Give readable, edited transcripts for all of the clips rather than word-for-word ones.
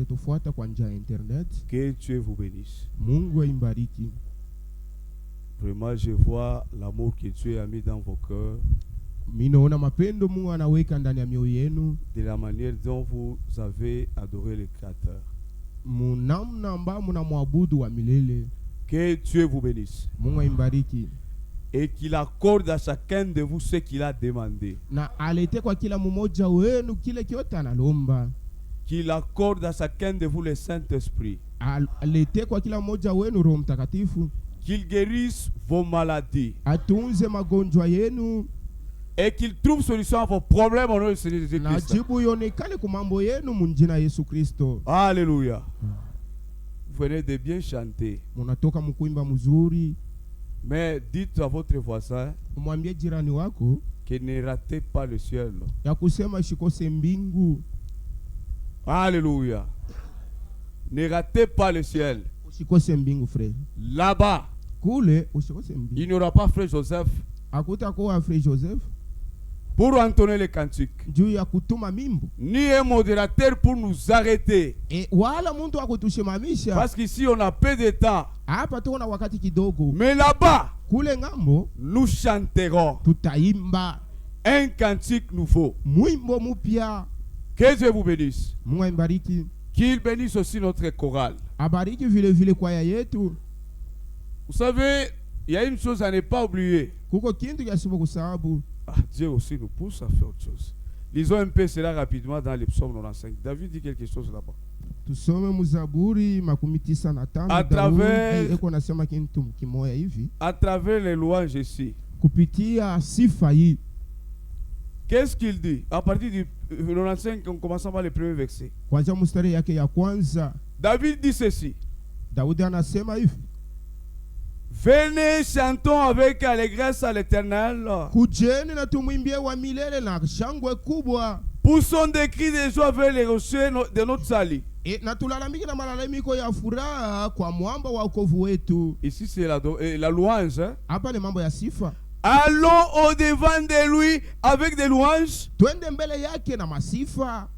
mnayetufuata kwa njia ya internet. Que Dieu vous bénisse. Mungu aimbariki. Vraiment, je vois l'amour que Dieu a mis dans vos cœurs, Minaona mapendo Mungu anaweka ndani ya mioyo yenu, de la manière dont vous avez adoré le Créateur. munamna ambao mnamwabudu wa milele. Que Dieu vous bénisse. Mungu aimbariki. Et qu'il accorde à chacun de vous ce qu'il a demandé. Na alete kwa kila mmoja wenu kile kyote analomba. Qu'il accorde à chacun de vous le Saint-Esprit. Alete kwa kila mmoja wenu Roho Mtakatifu. Qu'il guérisse vos maladies. Atunze magonjwa yenu. Et qu'il trouve solution à vos problèmes au nom de Jésus-Christ. Na jibu yonekane kwa mambo yenu munjina Yesu Kristo. Alléluia. Vous venez de bien chanter. Munatoka mkuimba mzuri. Mais dites à votre voisin Umwambie jirani wako que ne ratez pas le ciel. ya kusema shikose mbingu. Alléluia. Ne ratez pas le ciel. Usikose mbingu frère. Là-bas, Kule usikose mbingu. il n'y aura pas frère Joseph Hakutakuwa frère Joseph pour entonner les cantiques, juu ya kutuma mimbo. ni un modérateur pour nous arrêter. Wala muntu wa kutushimamisha. Parce qu'ici on a peu de temps. Hapa tuko na wakati kidogo. Mais là-bas, Kule ngambo nous chanterons tutaimba un cantique nouveau. mwimbo mupya. Que Dieu vous bénisse. Mungu aimbariki. Qu'il bénisse aussi notre chorale. Abariki vile vile kwaya yetu. Vous savez, il y a une chose à ne pas oublier. Kuko kintu kyasibo kusababu. Dieu aussi nous pousse à faire autre chose. Lisons un peu cela rapidement dans les psaumes 95. David dit quelque chose là-bas. Tusome muzaburi 95. À travers, eko nasema kintu kimoya hivi. à travers les louanges ici. Kupitia sifa hii. Qu'est-ce qu'il dit? À partir du 95, en commençant par le premier verset. Kwanza mstari yake ya kwanza. David dit ceci. Daudi anasema hivi. Venez, chantons avec allégresse à l'Éternel. Kujeni na tumwimbie wa milele na shangwe kubwa. Poussons des cris de joie vers les rochers de notre salut. Na tulalamiki na malalamiko ya furaha kwa mwamba wa wokovu wetu. Ici c'est la louange. Hapa ni mambo ya sifa. Allons au devant de lui avec des louanges. Twende mbele yake na masifa.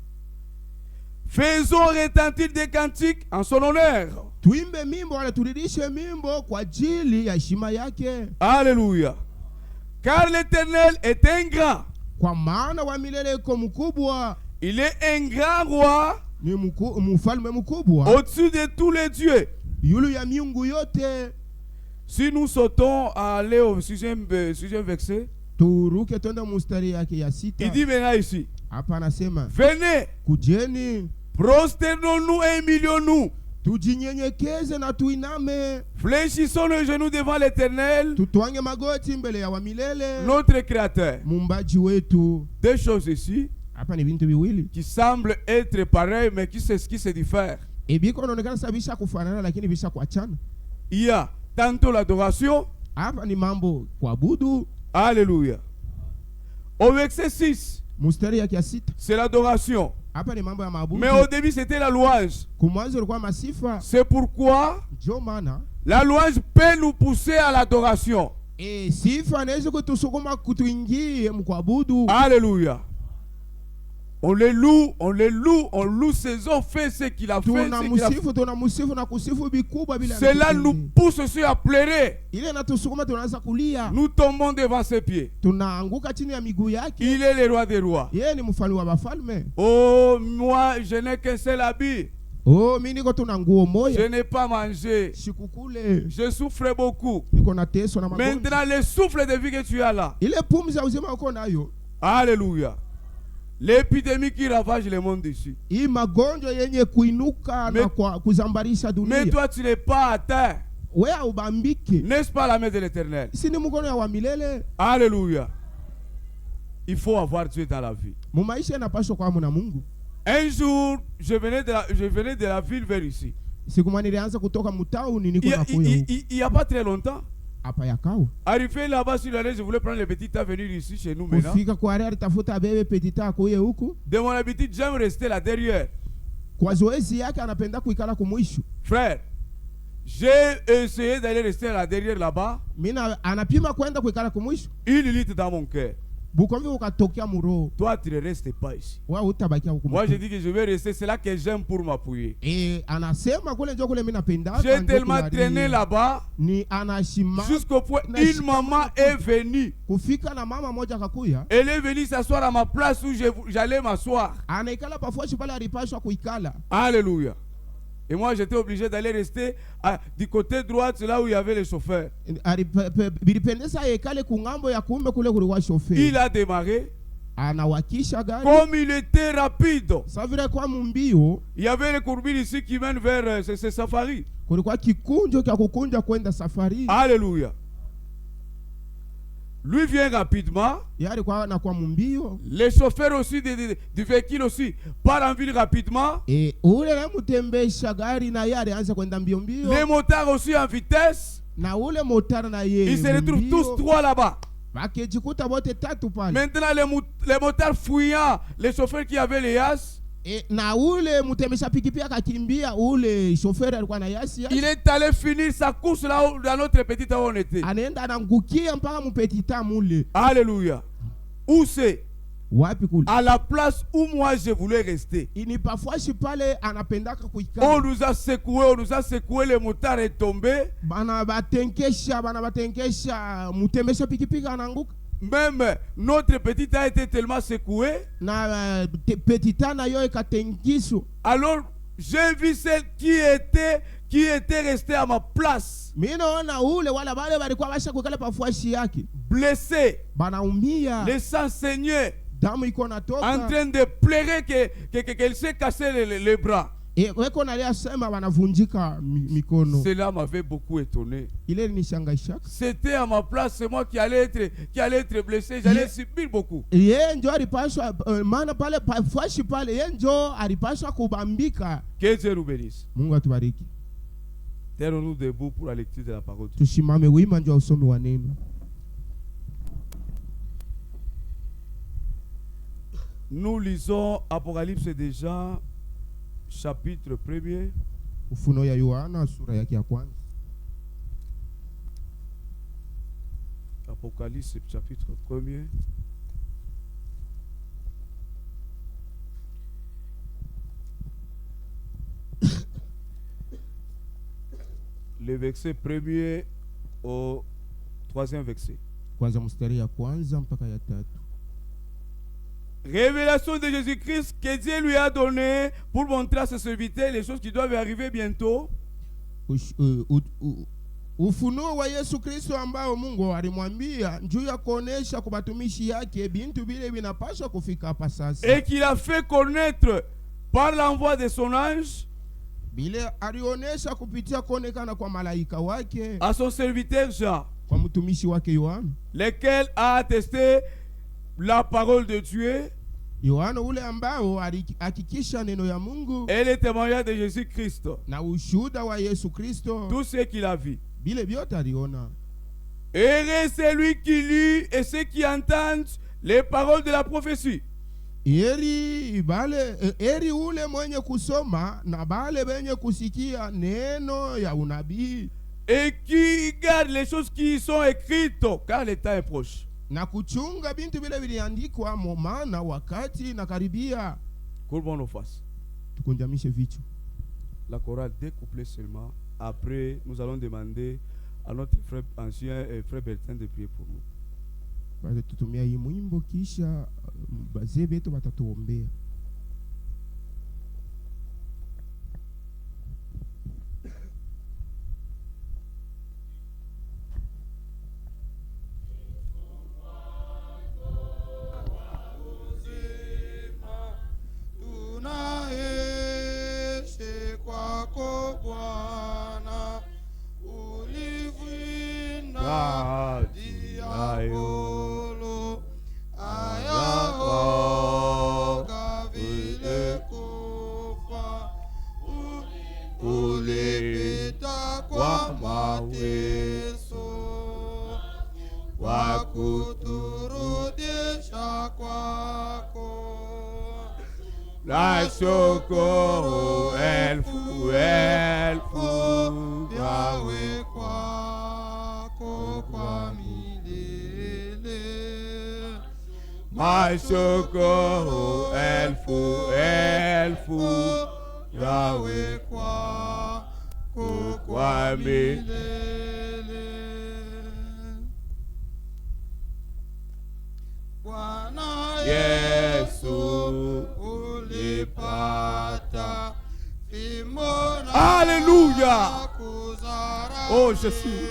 Faisons retentir des cantiques en son honneur. Tuimbe mimbo wala turidishe mimbo kwa ajili ya heshima yake. Alléluia. Car l'Éternel est un grand. Kwa maana wa milele yuko mkubwa. Il est un grand roi. Ni mfalme mkubwa. Au-dessus de tous les dieux. Yulu ya miungu yote. Si nous sautons à aller au sixième verset. Turuke twende mustari yake ya 6. Il dit maintenant ici. Hapa anasema. Venez. Kujeni. Prosternons-nous et humilions-nous. Tujinyenyekeze na tuiname. Fléchissons nos genoux devant l'Éternel. Tutwange magoti mbele ya wa milele. Notre Créateur. Mumbaji wetu. Deux choses ici. Hapa ni vintu viwili. Qui semblent être pareils mais qui se diffèrent. Ebiko inaonekana sabisha kufanana lakini bisha kuachana. Il y a tantôt l'adoration. Hapa ni mambo kuabudu. Alléluia. Au verset 6. Mustari yake ya 6. C'est l'adoration. Hapa ni mambo ya maabudu. Mais au début c'était la louange. Kumwanzo ilikuwa masifa. C'est pourquoi la louange peut nous pousser à l'adoration. Sifa inaweza kutusukuma kutuingie mkuabudu. Alléluia. On le loue, on loue ses œuvres, fait ce qu'il a fait. Cela nous pousse aussi à pleurer. Nous tombons devant ses pieds. Il est le roi des rois. Oh, moi, je n'ai qu'un seul habit. Je n'ai pas mangé. Je souffre beaucoup. Maintenant, le souffle de vie que tu as là. Alléluia. L'épidémie qui ravage le monde ici. Mais toi tu n'es pas atteint. N'est-ce pas la main de l'Éternel? Alléluia. Il faut avoir Dieu dans la vie. Un jour, je venais de la ville vers ici. Il n'y a pas très longtemps. Arrivé là-bas sur la rue, je voulais prendre le petit à venir ici chez nous maintenant. De mon habitude, j'aime rester là derrière. Frère, j'ai essayé d'aller rester là derrière là-bas. Une lutte dans mon cœur. toi tu ne restes pas ici. Moi je dis que je vais rester, c'est là que j'aime pour m'appuyer. J'ai tellement traîné là-bas jusqu'au point une maman est venue. Elle est venue s'asseoir à ma place où j'allais m'asseoir. Alléluia. Et moi, j'étais obligé d'aller rester du côté droit, là où il y avait le chauffeur. Il a démarré. Comme il était rapide, il y avait les courbines ici qui mènent vers ce safari. Alléluia. Lui vient rapidement. Les chauffeurs aussi du véhicule aussi partent en ville rapidement. Les motards aussi en vitesse. Ils se retrouvent tous trois là-bas. Maintenant les motards fouillant les chauffeurs qui avaient les yas. Il est allé finir sa course là où, dans notre petite où on était. Alléluia. Où c'est? À la place où moi je voulais rester. On nous a secoué, le motard est tombé. Même notre petite a été tellement secouée. Alors j'ai vu celle qui était restée à ma place. Blessée. Les sang saigné. En train de pleurer qu'elle s'est cassé les bras. Cela m'avait beaucoup étonné. C'était à ma place, c'est moi qui allais être blessé, j'allais subir beaucoup. Que Dieu nous bénisse. Tenons-nous debout pour la lecture de la parole. Nous lisons Apocalypse déjà. Chapitre 1er. Apocalypse chapitre 1er. Le verset 1er au 3e verset. Révélation de Jésus-Christ que Dieu lui a donné pour montrer à ses serviteurs les choses qui doivent arriver bientôt. Ufunuo wa Yesu Kristo ambao Mungu alimwambia juu ya kuonesha kwa watumishi yake bintu vile vinapaswa kufika hapa sasa. Et qu'il a fait connaître par l'envoi de son ange. Bile alionesha kupitia kuonekana kwa malaika wake. À son serviteur Jean. Kwa mtumishi wake Yohana. Lequel a attesté la parole de Dieu. Yohana ule ambao hakikisha neno ya Mungu. Et le témoignage de Jésus-Christ. Na ushuhuda wa Yesu Kristo. Tout ce qu'il a vu. Bile vyote aliona. Heureux celui qui lit et ceux qui entendent les paroles de la prophétie. Eri ule mwenye kusoma na bale benye kusikia neno ya unabii. Et qui garde les choses qui sont écrites, car le temps est proche. Na kuchunga bintu vile viliandikwa maana wakati na karibia. Courbons nos faces. Tukunjamishe vichwa. La chorale découplée seulement. Après, nous allons demander à notre frère ancien et frère Bertin de prier pour nous. Basi tutumia hii mwimbo kisha bazee wetu watatuombea. La socorro el fu Yahweh kwako kwa milele Mashokoro elfu Yahweh kwa milele. Bwana Yesu ulipata fimbo na Alléluia. kuzara. Oh Jésus.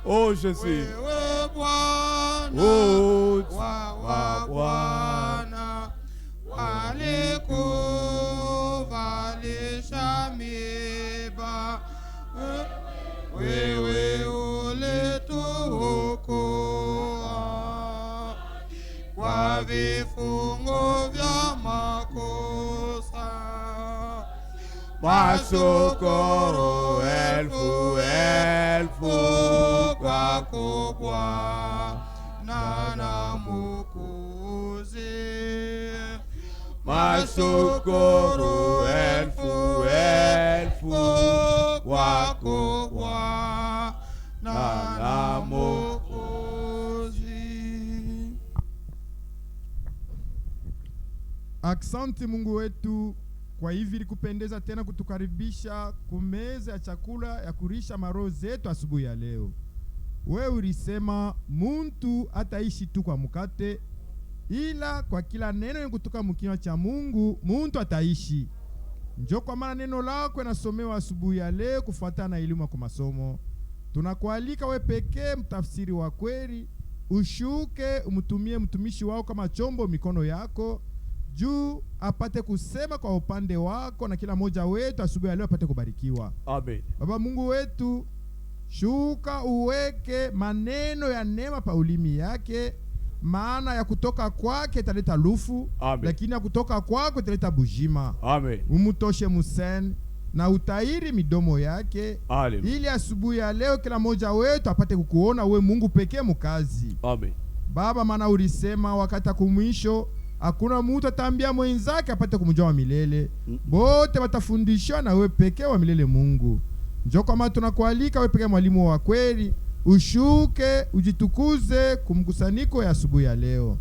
Oh Jésus. Wewe Bwana Oh wa Bwana walikuvalisha miba, wewe ulituokoa kwa vifungo vya makosa. Mashokoro elfu kwako Bwana na Mwokozi. Mashokoro elfu kwako Bwana na Mwokozi. Aksanti Mungu wetu kwa hivi likupendeza tena kutukaribisha kumeza ya chakula ya kurisha maroho zetu asubuhi ya leo. Wewe ulisema muntu hataishi tu kwa mkate, ila kwa kila neno kutoka mkinywa cha Mungu muntu ataishi. Njoo kwa maana neno lako nasomewa asubuhi ya leo kufuatana na elimu kwa masomo. Tunakualika wewe pekee mtafsiri wa kweli, ushuke umtumie mtumishi wako kama chombo mikono yako, juu apate kusema kwa upande wako na kila moja wetu asubuhi ya leo apate kubarikiwa. Amen. Baba Mungu wetu, shuka uweke maneno ya neema pa ulimi yake, maana ya kutoka kwake italeta lufu, lakini ya kutoka kwako italeta bujima. Amen. Umutoshe musen na utairi midomo yake. Hallelujah. Ili asubuhi ya leo kila moja wetu apate kukuona we Mungu pekee mukazi. Amen. Baba, maana ulisema wakati kumwisho hakuna mtu atambia mwenzake apate kumjua wa milele. Bote watafundishwa na we pekee wa milele Mungu. Njoo kwa maana tunakualika we pekee mwalimu wa kweli, ushuke ujitukuze kumkusanyiko ya asubuhi ya leo.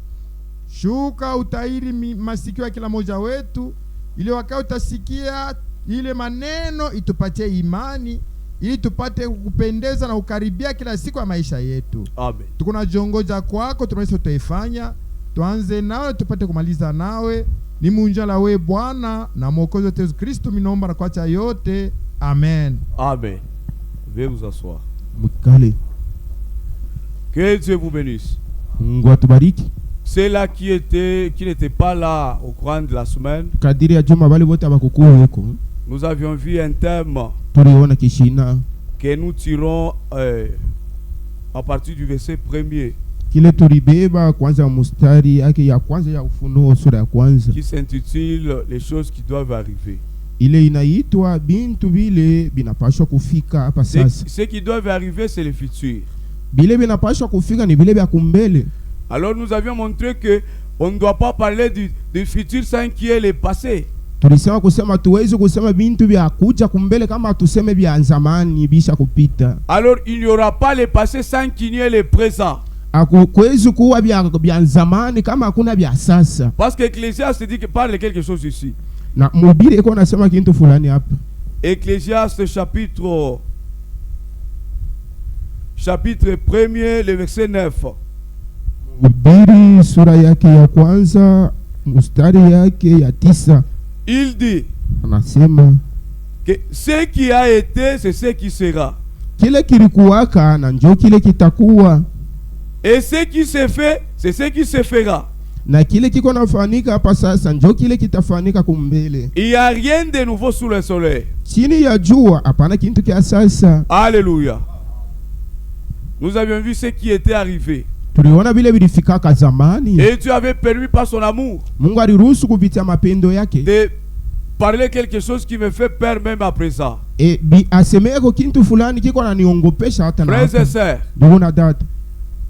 Shuka utairi masikio ya kila moja wetu, ili wakati utasikia ile maneno itupatie imani, ili tupate kukupendeza na kukaribia kila siku ya maisha yetu. Amen. Tukuna jongoja kwako tunaweza tutaifanya. Tuanze nawe tupate kumaliza nawe. Ni munjala we Bwana na Mwokozi wetu Yesu Kristo minomba na kuacha yote. Amen. Amen. Veuillez vous asseoir. Mkale. Que Dieu vous bénisse. Mungu atubariki. C'est là qui n'était pas là au courant de la semaine. Kadiri ya juma bali wote abakukuweko. Nous avions vu un thème tuliona kishina que nous tirons à partir du verset 1er. Kile tulibeba kwanza mustari yake ya kwanza ya Ufunuo sura ya kwanza. Qui s'intitule les choses qui doivent arriver. Ile inaitwa bintu bile binapashwa kufika hapa sasa. Ce qui doivent arriver c'est le futur. Bile binapashwa kufika ni bile vya kumbele. Alors nous avions montré que on ne doit pas parler du futur sans qu'il y ait le passé. Tulisema kusema tuwezi kusema bintu vya kuja kumbele kama tuseme vya zamani bisha kupita. Alors il n'y aura pas le passé sans qu'il y ait le présent. Hakuwezi kuwa vya zamani kama hakuna vya sasa. Parce que Ecclésiaste dit que parle de quelque chose ici. Na mhubiri iko anasema kitu fulani hapa. Ecclésiaste chapitre 1er le verset 9. Mhubiri sura yake ya kwanza mstari yake ya 9. Il dit anasema que ce qui a été c'est ce qui sera. Kile kilikuwaka na njoo kile kitakuwa. Et ce qui se fait c'est ce qui se fera. Na kile kiko nafanyika hapa sasa njoo kile kitafanyika kumbele. Il y a rien de nouveau sous le soleil. Chini ya jua hapana kitu kia sasa. Alléluia. Nous avions vu ce qui était arrivé. Tuliona vile vilifika zamani. Et Dieu avait permis par son amour. Mungu aliruhusu kupitia mapendo yake. De parler quelque chose qui me fait peur même à présent. E asemeko kitu fulani kiko ananiongopesha hata na. Frères et sœurs, ndugu na dada,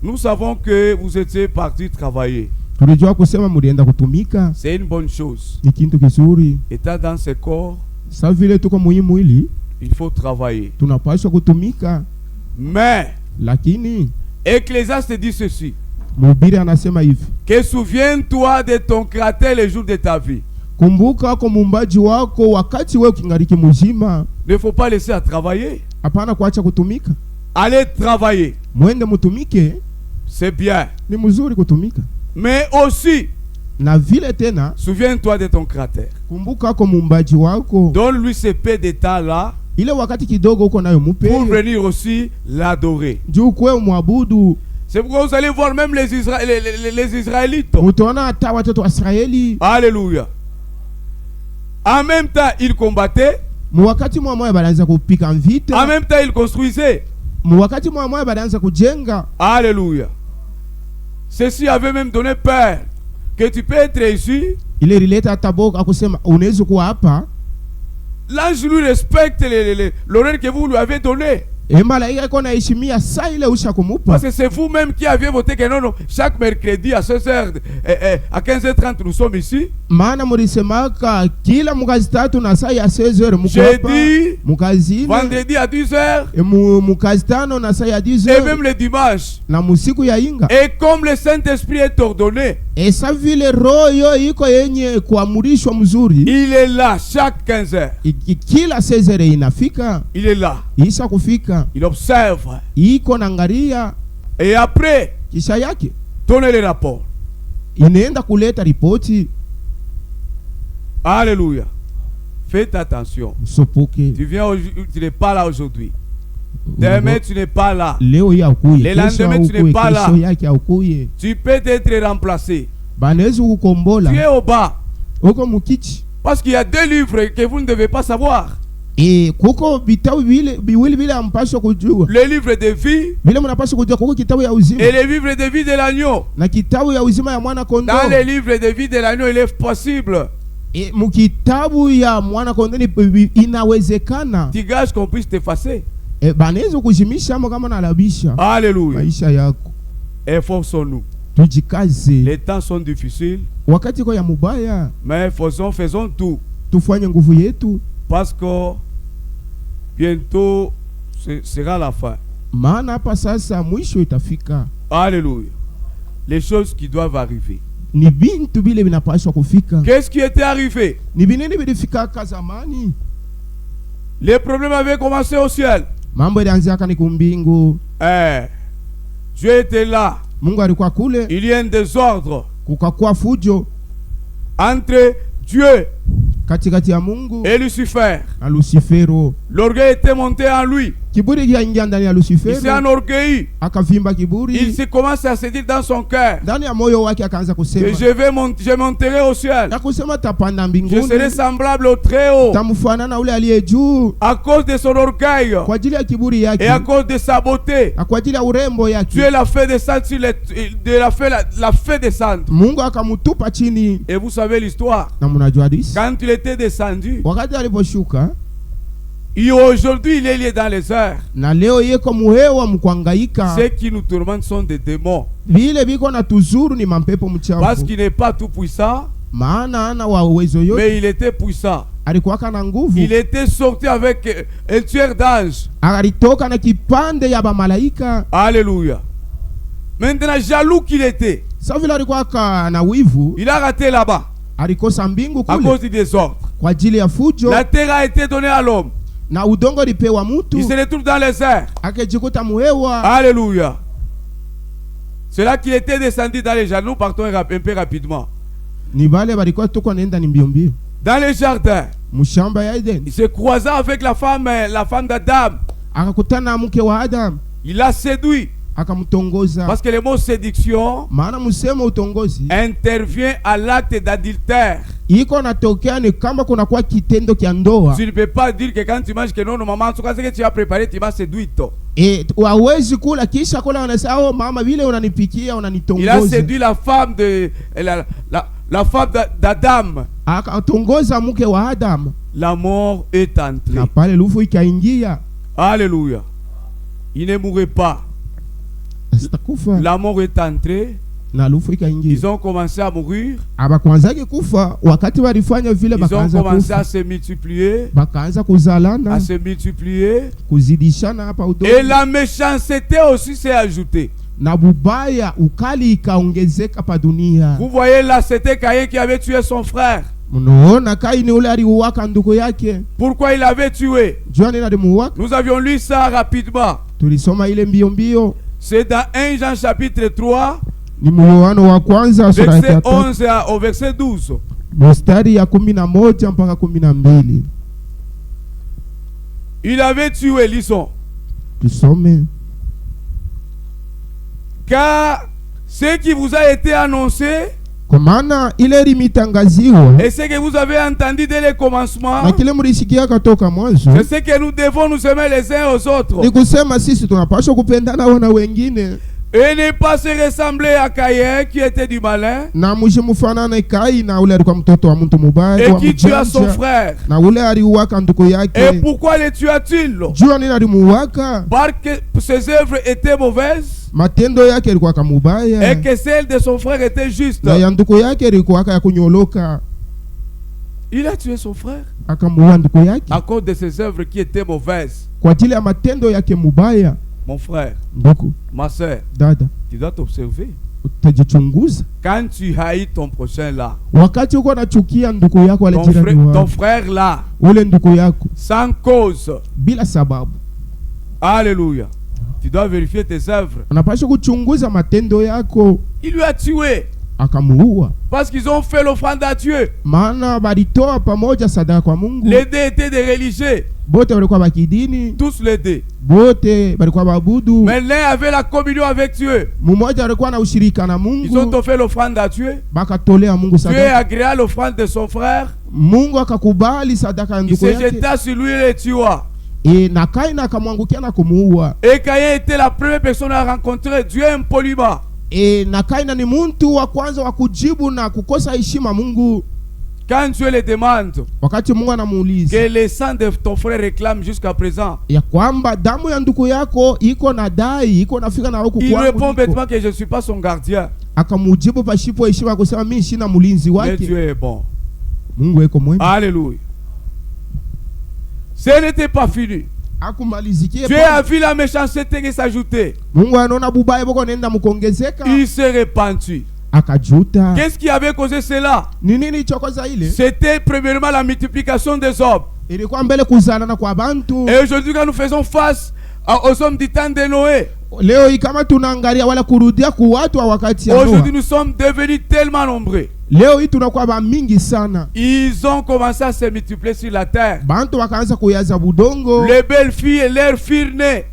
nous savons que vous étiez partis travailler. Tulijua kusema mulienda kutumika. C'est une bonne chose. Ni kitu kizuri. Étant dans ce corps, sa vile tuko muhimu ili il faut travailler. Tunapaswa kutumika. Mais lakini Ecclésiaste dit ceci. Mhubiri anasema hivi, que souviens-toi de ton Créateur les jours de ta vie. Kumbuka kwa muumbaji wako wakati wewe kingariki mzima. Ne faut pas laisser à travailler. Hapana kuacha kutumika. Allez travailler. Mwende mutumike. C'est bien. Ni mzuri kutumika. Mais aussi, na vile tena, souviens-toi de ton Créateur. Kumbuka kwa muumbaji wako. Donne-lui ce peu de temps là. Ile wakati kidogo uko nayo mupe. Pour venir aussi l'adorer. Juu kwe muabudu. C'est pourquoi vous allez voir même les Israélites. Mutaona hata watoto wa Israeli. Alléluia. En même temps, ils combattaient. Mwakati mwa balianza kupika vita. En même temps, ils construisaient. Mwakati mwa balianza kujenga. Alléluia. Ceci avait même donné peur que tu peux être ici. Il est relaté à Tabok à kusema unaweza kuwa hapa. L'ange lui respecte l'honneur que vous lui avez donné. Parce que c'est vous-même qui aviez voté que non, chaque mercredi à 16h, à 15h30, nous sommes ici. Jeudi, vendredi à 10h, et même le dimanche. Et comme le Saint-Esprit est ordonné, il est là chaque 15h. Il est là. Il observe. Et après, donnez les rapports. Alléluia. Faites attention. Tu viens, tu n'es pas là aujourd'hui. Demain, tu n'es pas là. Le lendemain, tu n'es pas là. Tu peux être remplacé. Tu es au bas. Parce qu'il y a deux livres que vous ne devez pas savoir. Le livre de vie et le livre de vie de l'agneau. Dans le livre de vie de l'agneau, il est possible. Tu gages qu'on puisse t'effacer. Alléluia. Efforçons-nous. Les temps sont difficiles. Mais faisons tout. Parce que bientôt ce sera la fin. Alléluia. Les choses qui doivent arriver. Qu'est-ce qui était arrivé? Les problèmes avaient commencé au ciel. Dieu était là. Il y a un désordre entre Dieu et Lucifer. L'orgueil était monté en lui. Il s'est enorgueilli. Il se commence à se dire dans son cœur que je monterai au ciel. Je serai semblable au Très-Haut. À cause de son orgueil et à cause de sa beauté, Dieu l'a fait descendre l'a fait descendre. Et vous savez l'histoire. Quand il était descendu, et aujourd'hui il est lié dans les airs. Ceux qui nous tourmentent sont des démons. Parce qu'il n'est pas tout puissant, mais il était puissant. Il était sorti avec un tueur d'anges. Alléluia. Maintenant, jaloux qu'il était, il a raté là-bas à cause du désordre. La terre a été donnée à l'homme. Il se retrouve dans les airs. Alléluia. C'est là qu'il était descendu dans les jardins. Nous partons un peu rapidement. Dans les jardins, il se croisa avec la femme d'Adam. Il l'a séduit. Parce que le mot séduction intervient à l'acte d'adultère. Tu ne peux pas dire que quand tu manges que non, maman, ce que tu as préparé, tu m'as séduit. Il a séduit la femme la femme d'Adam. La mort est entrée. Alléluia. Il ne mourrait pas. La mort est entrée. Ils ont commencé à mourir. Ils ont commencé à se multiplier. Et la méchanceté aussi s'est ajoutée. na bubaya ukali ikaongezeka pa dunia. Vous voyez là, c'était Caïn qui avait tué son frère. Mnaona Kaini ule aliuwaka ndugu yake. Pourquoi il avait tué? Jua alimuwaka. Nous avions lu ça rapidement. Tulisoma ile mbio mbio. C'est dans 1 Jean chapitre 3. Ni Yohana wa kwanza sura ya verset 11 au verset 12. Mstari ya 11 mpaka 12. Il avait tué, lisons. Tusome. Car ce qui vous a été annoncé, kwa maana ile limetangaziwa, et ce que vous avez entendu dès le commencement, na kile mlisikia kutoka mwanzo, c'est ce que nous devons nous aimer les uns aux autres. Ni kusema sisi tunapaswa kupendana wana wengine. Et ne pas se ressembler à Caïn qui était du malin, na mshimufanane Kaini na ule alikuwa mtoto wa mtu mubaya, et qui tua son frère. na ule aliuwaka ndugu yake. Et pourquoi le tua-t-il? Jua nini alimuwaka? Parce que ses œuvres étaient mauvaises, matendo yake yalikuwa kamubaya, et que celle de son frère était juste. na ya ndugu yake ilikuwa ya kunyoloka. Il a tué son frère akamuua ndugu yake à cause de ses œuvres qui étaient mauvaises. kwa ajili ya matendo yake mubaya. Mon frère, ndugu, ma soeur, dada, tu dois t'observer. utajichunguza Quand tu haïs ton prochain là, wakati uko nachukia ndugu yako wale jirani wako, ton frère là, ule ndugu yako sans cause, bila sababu, alléluia, tu dois vérifier tes œuvres. unapaswa kuchunguza matendo yako. Il lui a tué akamuua parce qu'ils ont fait l'offrande à Dieu. maana balitoa pamoja sadaka kwa Mungu. Les deux étaient des religieux, bote walikuwa bakidini, tous les deux, bote balikuwa babudu. mais l'un avait la communion avec Dieu. Mmoja alikuwa na ushirika na Ils ont Mungu, fait l'offrande à Dieu. bakatolea Mungu Dieu sadaka. agréa l'offrande de son frère. Mungu akakubali sadaka ya Il ndugu se yake, jeta sur lui et le tua. na Kaini akamwangukia na kumuua. Et Caïn était la première personne à rencontrer Dieu impoliment. Na Kaini ni muntu wa kwanza wa kujibu na kukosa heshima Mungu. Quand Dieu le demande Wakati Mungu anamuuliza que le sang de ton frère réclame jusqu'à présent, ya kwamba damu ya ndugu yako iko na dai, iko nafika na huku il répond kwangu, bêtement que je ne suis pas son gardien. akamujibu pashipo heshima kusema mimi sina mlinzi Mais wake. Dieu est bon. Mungu eko mwema. Alléluia. Ce n'était pas fini. Akumalizikie Dieu a vu la méchanceté qui s'ajoutait. Mungu anaona bubaya boko nenda mukongezeka, Il s'est repenti. akajuta. Qu'est-ce qui avait causé cela? Ni nini chokoza ile? C'était premièrement la multiplication des hommes. Ilikuwa mbele kuzana kwa bantu. Et aujourd'hui, quand nous faisons face aux hommes du temps de Noé, Leo hii kama tunaangalia wala kurudia ku watu wa wakati ya Noa, aujourd'hui nous sommes devenus tellement nombreux. leo hii tunakuwa ba mingi sana. Ils ont commencé à se multiplier sur la terre. Bantu wakaanza kuyaza budongo. Les belles filles et leurs filles nées.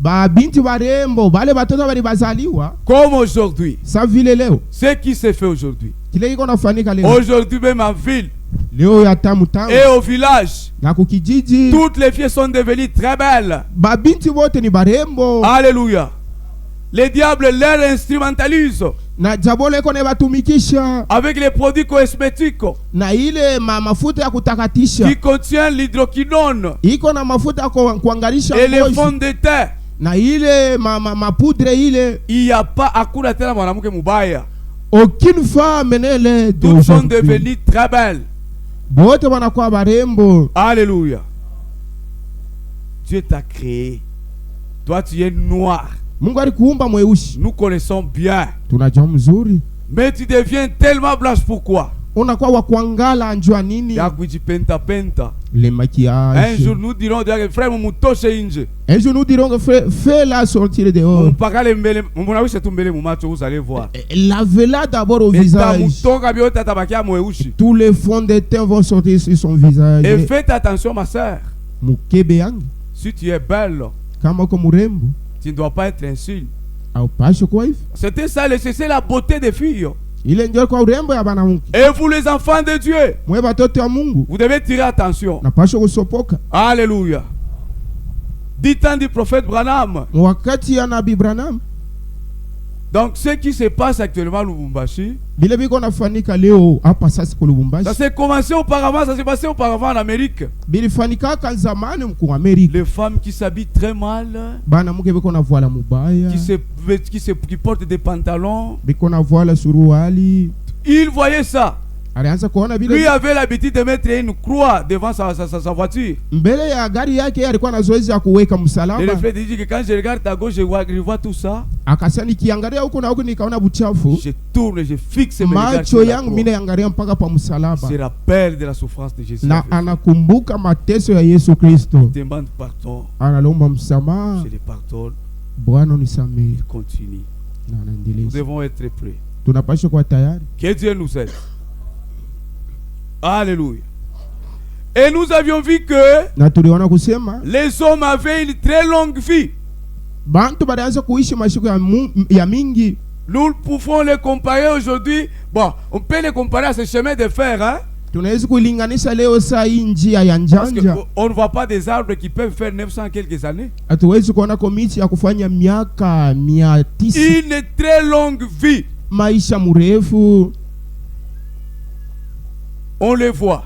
Ba binti barembo bale batoto bali bazaliwa Comme aujourd'hui. sa vile leo. Ce qui s'est fait aujourd'hui. Kile iko nafanyika leo. Aujourd'hui même en ville Leo ya tamu tamu. et au village, Na kukijiji toutes les filles sont devenues très belles. ba binti wote ni barembo. Alléluia. Les diables les instrumentalisent Na jabole iko ne batumikisha avec les produits cosmétiques na ile mafuta ya kutakatisha. qui contiennent l'hydroquinone Iko na mafuta kuangarisha et le ngozi. fond de teint. Na ile mapoudre ile. Il n'y a pas hakuna tena mwanamke mubaya. Aucune femme nele Toutes sont devenues très belles. bote wanakuwa barembo. Alléluia. Dieu t'a créé. Toi tu es noir. Mungu alikuumba mweusi, Nous connaissons bien. tunajua mzuri. Mais tu deviens tellement blanche. Pourquoi? Unakuwa wa kuangala njua nini? Ya kujipenta penta. Le Un maquillage. jour nous dirons frère mumutoshe nje. Un jour nous dirons que fais-la sortir dehors. Mupakale mbele, munawisha tu mbele mumacho, vous allez voir. Lavez-la d'abord au Mais visage. tamutoka biote atabakia mweushi. Tous les fonds de teint vont sortir sur son visage. Et faites attention ma sœur. Mukebe yangu Si tu es belle, kama uko mrembo tu ne dois pas être insulte. haupaswi kuwa hivi. C'était ça, c'est la beauté des filles. Ile ndio kwa urembo ya banamuke. Et vous les enfants de Dieu, Mwe batoto ya Mungu vous devez tirer attention. napaswa kusopoka. Alléluia. Du temps du prophète Branham. Wakati ya Nabii Branham Donc ce qui se passe actuellement à Lubumbashi, vile biko nafanika leo hapa sasa ku ça Lubumbashi s'est commencé auparavant, ça s'est passé auparavant en Amérique. bilifanika ka zamani mku Amerika. Les femmes qui s'habillent très mal, Banamuke biko na voila mubaya, qui portent des pantalons. biko na voila suruali. Ils voyaient ça. Lui avait l'habitude de mettre une croix devant sa voiture. Le reflet dit que quand je regarde à gauche, je vois tout ça. Je tourne, je fixe mes regards sur la croix. Je rappelle de la souffrance de Jésus. Je demande pardon. Je les pardonne. Il continue. Nous devons être prêts. Que Dieu nous aide. Alléluia. Et nous avions vu que les hommes avaient une très longue vie. Nous pouvons les comparer aujourd'hui. Bon, on peut les comparer à ce chemin de fer, hein? Parce qu'on ne voit pas des arbres qui peuvent faire 900 quelques années. Une très longue vie. On les voit.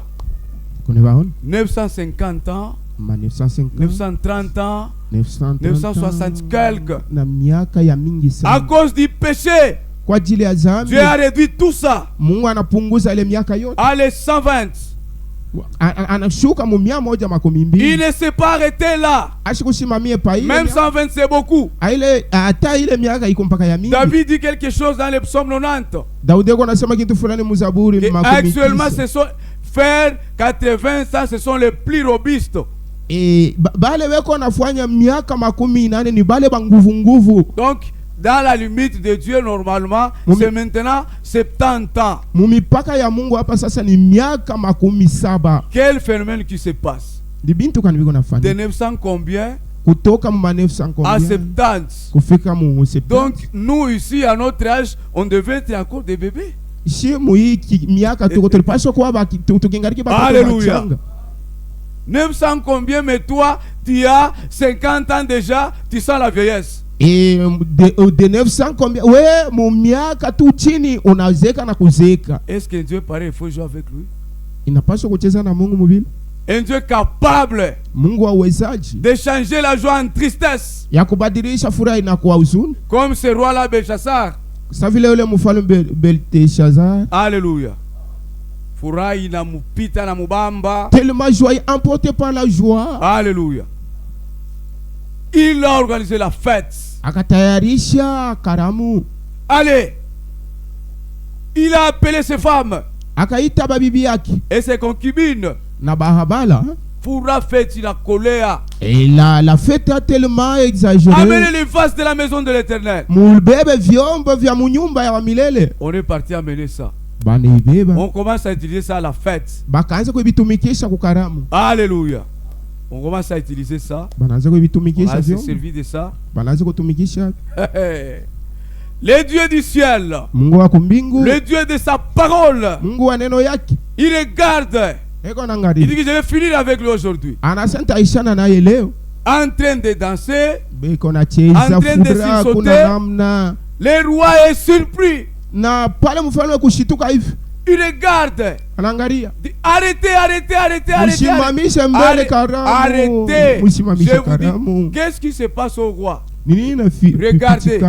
950 ans, 930 ans, 960 quelques. À cause du péché, Dieu a réduit tout ça à les 120. Il ne s'est pas arrêté là. Même 120 c'est beaucoup. David dit quelque chose dans le psaume 90. Actuellement ce sont faire 80, ça ce sont les plus robustes. Donc dans la limite de Dieu normalement c'est maintenant 70 ans. Quel phénomène qui se passe de 900 combien à 70. Donc nous ici à notre âge on devait être encore des bébés. Alléluia. 900 combien, mais toi tu as 50 ans déjà, tu sens la vieillesse. Et de 900 combien? Ouais, mon miaka tout chini unazeka na kuzeka. Est-ce que Dieu pareil, il faut jouer avec lui? Inapaswa kucheza na Mungu mobile. Un Dieu capable de changer la joie en tristesse. Ya kubadilisha furaha inakuwa huzuni. Comme ce roi là Belshazzar. Sa vile yule mfalme Belshazzar. Alléluia. Furaha inamupita na mubamba. Tellement joyeux, emporté par la joie. Alléluia. Il a organisé la fête. Akatayarisha karamu. Allez. Il a appelé ses femmes. Akaita babibi yake et ses concubines. Na bahabala. Pour la fête, il a collé. Et la fête a tellement exagéré. Amenez les vases de la maison de l'Éternel. On est parti amener ça. On commence à utiliser ça à la fête. Alléluia. On commence à utiliser ça. On a se servir de ça. Le Dieu du ciel, le Dieu de sa parole, il regarde. Il dit que je vais finir avec lui aujourd'hui. En train de danser, en train de sauter. Le roi est surpris. Il regarde. Arrêtez, arrêtez, arrêtez, arrêtez. Arrêtez. Je vous dis, qu'est-ce qui se passe au roi? Regardez.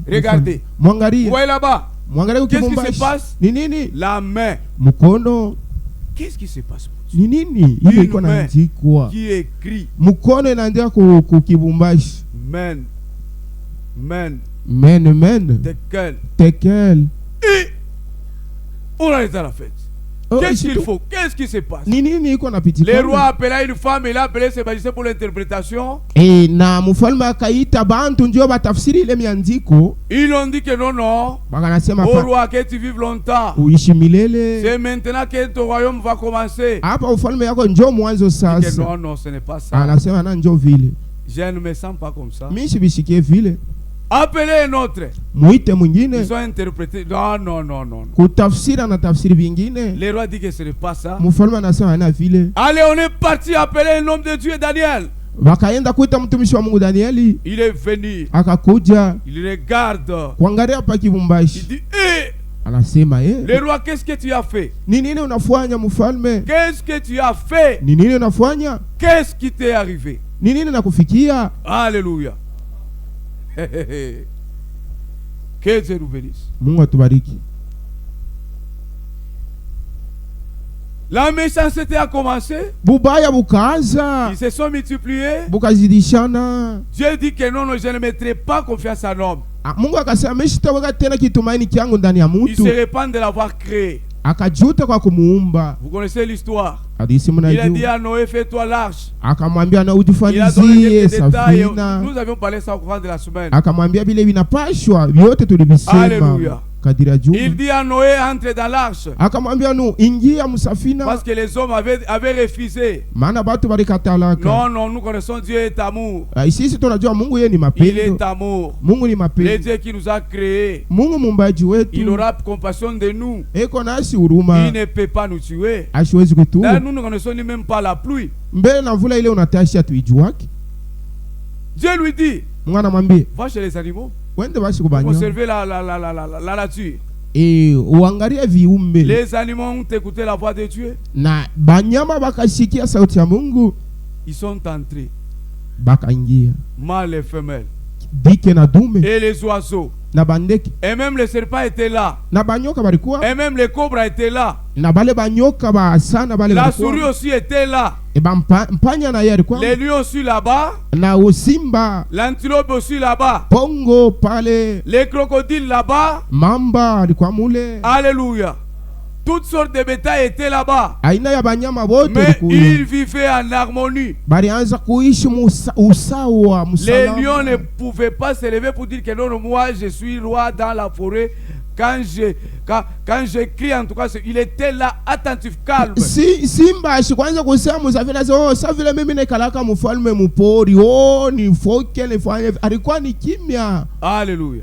Regardez. Vous voyez là-bas. Qu'est-ce qui se passe? La main. Qu'est-ce qui se passe? Une main qui écrit. Men. Men. Men, men. Tekel. Et on est à la fête. Qu'est-ce qu'il faut? Qu'est-ce qui se passe? Le roi a appelé une femme, il a appelé ses magiciens pour l'interprétation. Ils ont dit que non, non. Au roi, que tu vives longtemps. C'est maintenant que ton royaume va commencer. Que non, non, ce n'est pas ça. Je ne me sens pas comme ça. Appelez un autre. Ils ont interprété. Non, non, non, non. Le roi dit que ce n'est pas ça. Allez, on est parti appeler un homme de Dieu, Daniel. Il est venu. Il regarde. Il dit, le roi, qu'est-ce que tu as fait? Qu'est-ce que tu as fait? Qu'est-ce qui t'est arrivé? Alléluia. Que Dieu nous bénisse. La méchanceté a commencé. Bubaya bukaanza. Ils se sont multipliés. Bukazidishana. Dieu dit que non, je ne mettrai pas confiance en homme. Mungu akasema meshitaweka tena kitumaini kyangu ndani ya Il se mtu. répand de l'avoir créé. Akajuta kwa kumuumba. Vous connaissez l'histoire. Hadithi Il a dit mnajua. à Noé, fais-toi l'arche. Akamwambia na Il a donné ujifanyizie quelques détails. safina. Nous avions parlé ça au courant de la semaine. Akamwambia vile vinapashwa vyote tulivisema Hallelujah. kadiri ya juma. Il dit à Noé, entre dans l'arche. Akamwambia nu ingia msafina, Parce que les hommes avaient refusé. maana batu balikatalaka. Non, non, nous connaissons Dieu est amour. Sisi tunajua Mungu yeye ni Il mapendo. est amour. Mungu ni Le mapendo. Dieu qui nous a créés. Mungu muumbaji Il wetu aura compassion de nous. eko nasi huruma, Il ne peut pas nous tuer. asiwezi Là, kutuua. nous ne connaissons même pas la pluie. Mbele na mvula ile unatasha tuijuaki. Dieu lui dit, Mungu anamwambia va chez les animaux. wende basi kubanyama, Observez la nature. uangalie viumbe. Les animaux ont écouté la voix de Dieu. Na banyama bakasikia sauti ya Mungu, Ils sont entrés. bakaingia. Mâles et femelles. Dike na dume Et les oiseaux. na bandeki Et même les serpents étaient là. na banyoka balikuwa, Et même les cobras étaient là. na bale banyoka ba sana bale La souris balikuwa. aussi était là. Mpanya na yeye alikuwa, Les lions aussi là-bas. na usimba, L'antilope aussi là-bas. pongo pale, Les crocodiles là-bas. mamba alikuwa mule. Alléluia. Toutes sortes de bétail étaient là-bas. Aina ya banyama bote Mais walikuwa. ils vivaient en harmonie. Balianza kuishi usawa, Les lions ne musalama. pouvaient pas se lever pour dire que non, moi je suis roi dans la forêt. Quand je crie, en tout cas, il était là, attentif, calme. Simba ashikwanza kusema musafiri sasa, sasa vile mimi nikalaka mfalme mpori, nifoke nifanye, alikuwa ni kimya. Alléluia.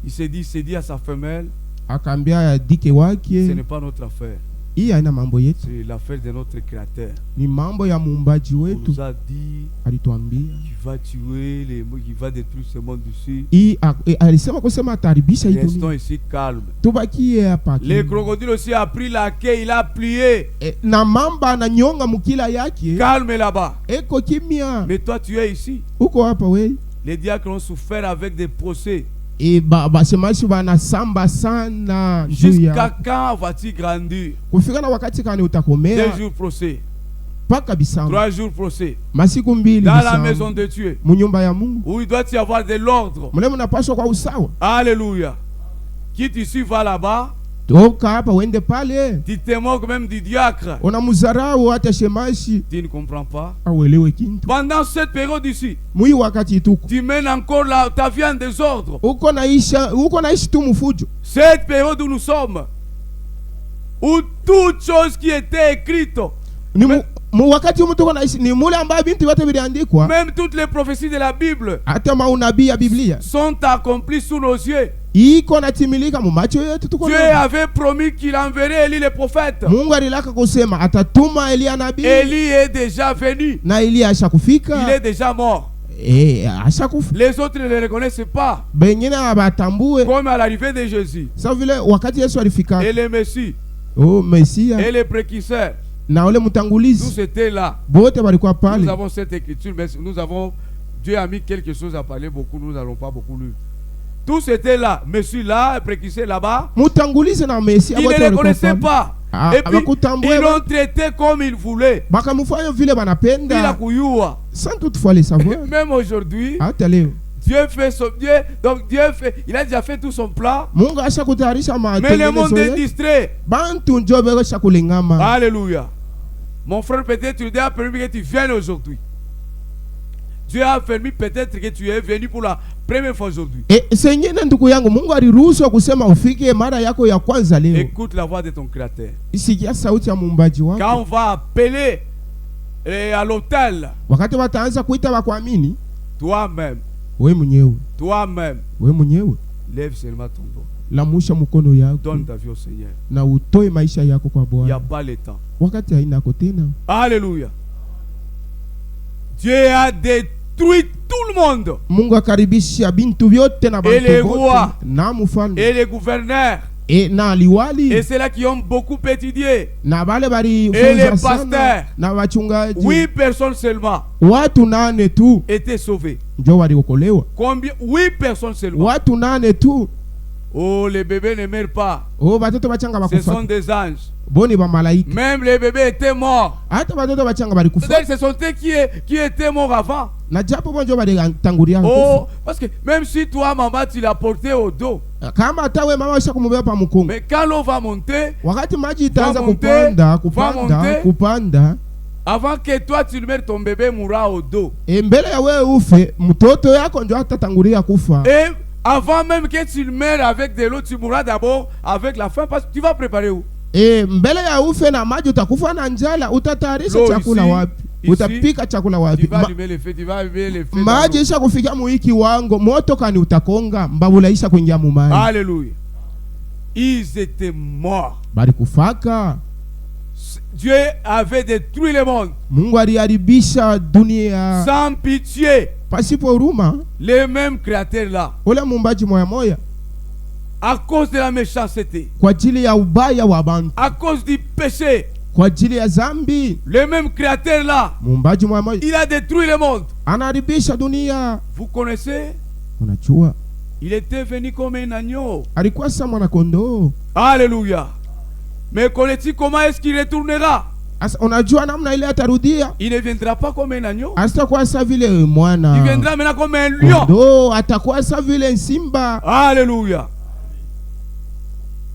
Il s'est dit à sa femelle, Akaambia dike ce wake, n'est pas notre affaire, hii haina mambo yetu, c'est l'affaire de notre créateur. ni mambo ya muumbaji On wetu. nous a dit Alituambia qu'il va tuer les mots, qu'il va détruire ce monde ici. hii, alisema kusema ataribisha hii Restons dunia, ici calme. tubakie hapa. Les crocodiles aussi a pris la quai, il a plié. Na mamba ananyonga mukila yake, Calme là-bas. eko kimya. Mais toi tu es ici. Uko hapa we. Les diacres ont souffert avec des procès. Basemashi banasamba sana juu Jusqu'à ya quand vas-tu grandir? kufika na wakati kani 2 utakomea jours procès, paka bisamba 3 jours procès. masiku mbili Dans la bisamba. maison de Dieu, Munyumba ya Mungu où il doit y avoir de l'ordre. mule mnapaswa kwa usawa. Alléluia. Quitte ici, va là-bas. Toka hapa uende pale, Tu te moques même du diacre. unamzarau hata shemashi Tu ne comprends pas. awelewe kintu. Pendant cette période ici, Mui wakati tuko tu mènes encore ta vie en désordre. uko naishi tu mfujo. Cette période où nous sommes, où toute chose qui était écrite, Ni wakati mtu uko naishi ni mule ambaye bintu yote viliandikwa, même toutes les prophéties de la Bible, hata maunabii ya Biblia sont accomplies sous nos yeux. iko natimilika mu macho yetu tuko Dieu nayo. avait promis qu'il enverrait Élie le prophète. Mungu alilaka kusema atatuma Elia nabii, Élie est déjà venu. na Elia Il ashakufika, est déjà mort. ashakufa. Les autres ne le reconnaissent pas. Bengine abatambue Comme à l'arrivée de Jésus. sawa vile wakati Yesu alifika, Et le Messie. Mesia Et les précurseurs. na ule Tous mtangulizi étaient là. bote balikuwa Nous pale. avons cette écriture, mais nous avons... Dieu a mis quelque chose à parler beaucoup. Nous n'allons pas beaucoup lu. Tous étaient là. Messie là, précurseur là-bas. Mtangulizi na Mesia Ils bote ne les walikuwa connaissaient pale. pas. Ah, Et puis, abakutambue ils l'ont traité comme ils voulaient. bakamufanya vile Il a banapenda kuyua. sans toutefois le savoir. Même aujourd'hui, Hata leo Dieu fait son Dieu. Donc Dieu fait, il a déjà fait tout son plan. Mungu ashakutayarisha Mais le monde matengenezo est yetu. distrait. Bantu njo bekosha kulingama. Alléluia. Mon frère, peut-être Dieu a permis que tu viennes aujourd'hui. Dieu a permis peut-être que tu es venu pour la première fois aujourd'hui. Sengine ndugu yangu, Mungu aliruhusu kusema ufike mara yako ya kwanza leo. Écoute la voix de ton Créateur. Isikia sauti ya muumbaji wako. Quand on va appeler à l'hôtel, Wakati wataanza kuita wakuamini, toi-même, we mwenyewe lève seulement ton doigt. lamusha mkono yako Donne ta vie au Seigneur. na utoe maisha yako kwa Il n'y a Bwana. pas le temps. Wakati hainako tena. Alléluia. Dieu a détruit tout le monde. Mungu akaribisha bintu vyote na Et les bantu rois. bote na mfalme Et les gouverneurs. na liwali Et ceux-là qui ont beaucoup étudié. na bale Et balifunza les sana pasteurs. na wachungaji 8 personnes seulement watu 8 tu étaient sauvées. njo waliokolewa. Combien? 8 personnes seulement. Watu 8 tu Oh, les bébés ne meurent pas. Oh, batoto bachanga Ce bakufa. sont des anges. Boni ba malaika. Même les bébés étaient morts. Hata batoto bachanga bali kufa. Ce sont eux qui étaient morts avant. Na japo bonjo bali tangulia. Oh, parce que même si toi, maman, tu l'as porté au dos. Kama hata we mama usha kumubeba pa mkongo. Mais quand l'eau va monter, Wakati maji itaanza monter, kupanda. Avant que toi tu le mettes, ton bébé mourra au dos. Mbele ya wewe ufe, mtoto yako ndio atatangulia kufa. Et avant même que tu le meurs avec de l'eau, tu mourras d'abord avec la faim parce que tu vas préparer où? Mbele ya ufe na maji utakufa na njala, utatayarisha chakula wapi? Utapika chakula wapi? Tu vas allumer le feu, tu vas allumer le feu. Maji isha kufikia muiki wango, moto kani utakonga, mbabula isha kuingia mu maji. Alléluia. Ils étaient morts. Bali kufaka. Dieu avait détruit le monde. Mungu aliharibisha dunia sans pitié. Pasipo huruma. Les mêmes créateurs là. Ule muumbaji moya moya. À cause de la méchanceté. Kwa ajili ya ubaya wa bantu. À cause du péché. Kwa ajili ya zambi. Le même créateur là. Muumbaji moya moya. Il a détruit le monde. Anaharibisha dunia. Vous connaissez? Unajua. Il était venu comme un agneau. Alikuwa kama mwana kondoo. Alléluia. Mais connais-tu comment est-ce qu'il retournera? Unajua namna ile atarudia? Il ne viendra pas comme un agneau. Asitakuwa sa vile mwana. Il viendra maintenant comme un lion. Kondoo atakuwa sa vile simba. Alléluia.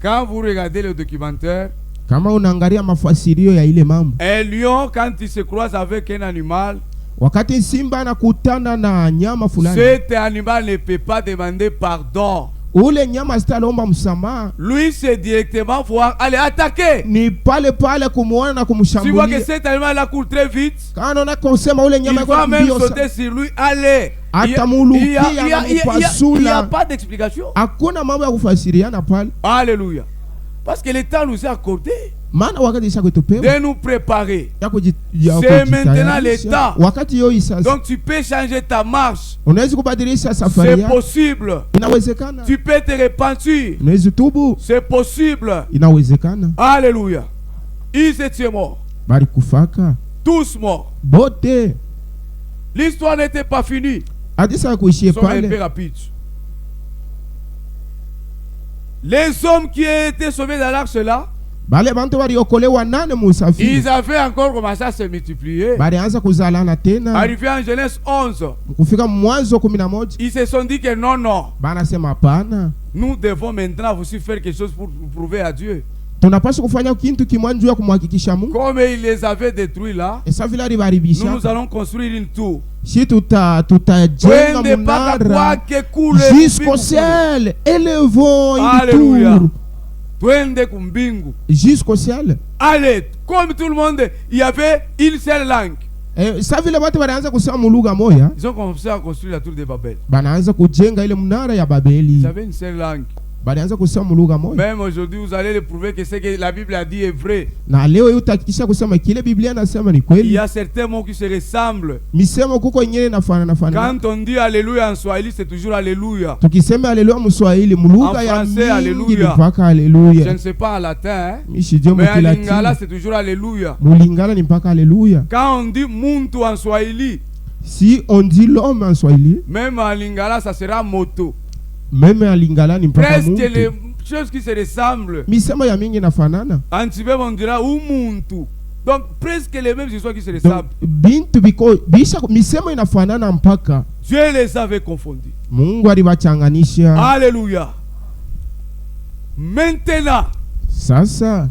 Quand vous regardez le documentaire, kama unaangalia mafasirio ya ile mambo, un lion quand il se croise avec un animal, wakati simba anakutana na nyama fulani, cet animal ne peut pas demander pardon. Ule nyama sitalomba msamaha. Lui c'est directement voir aller attaquer. Ni pale pale kumuona na kumshambulia. Tu vois que cet animal là court très vite. Kana na kusema ule nyama il va même sauter sur lui. Allez. Il n'y a pas d'explication. Hakuna mambo ya kufasiriana pale. Alléluia. Parce que l'État nous a accordé de nous préparer. C'est maintenant l'état. Donc tu peux changer ta marche. C'est possible. Tu peux te repentir. C'est possible. Alléluia. Ils étaient morts. Tous morts. L'histoire n'était pas finie. Somme un peu rapide. Les hommes qui étaient sauvés dans l'arche là, ils avaient encore commencé à se multiplier. Arrivé en Genèse 11, ils se sont dit que non, nous devons maintenant aussi faire quelque chose pour prouver à Dieu. Comme il les avait détruits là, nous allons construire une tour. Jusqu'au ciel, élevons une tour. Jusqu'au ciel. Allez, comme tout le monde, il y avait une seule langue. Ils ont commencé à construire la tour de Babel. Ils avaient une seule langue. Même aujourd'hui, vous allez le prouver que ce que la Bible a dit est vrai. Il y a certains mots qui se ressemblent. Quand on dit Alléluia en Swahili, c'est toujours Alléluia. En français, Alléluia. Je ne sais pas en latin, mais en lingala, c'est toujours Alléluia. Quand on dit Muntu en Swahili, si on dit l'homme en Swahili, même en lingala, ça sera moto. Même à Lingala ni mpaka presque les choses qui se ressemblent. Misema ya mingi nafanana. En Tibet on dira umuntu. Donc presque les mêmes histoires qui se ressemblent. Bintu biko bisha misema inafanana mpaka. Dieu les avait confondus. Mungu alibachanganisha. Alléluia. Maintenant, sasa,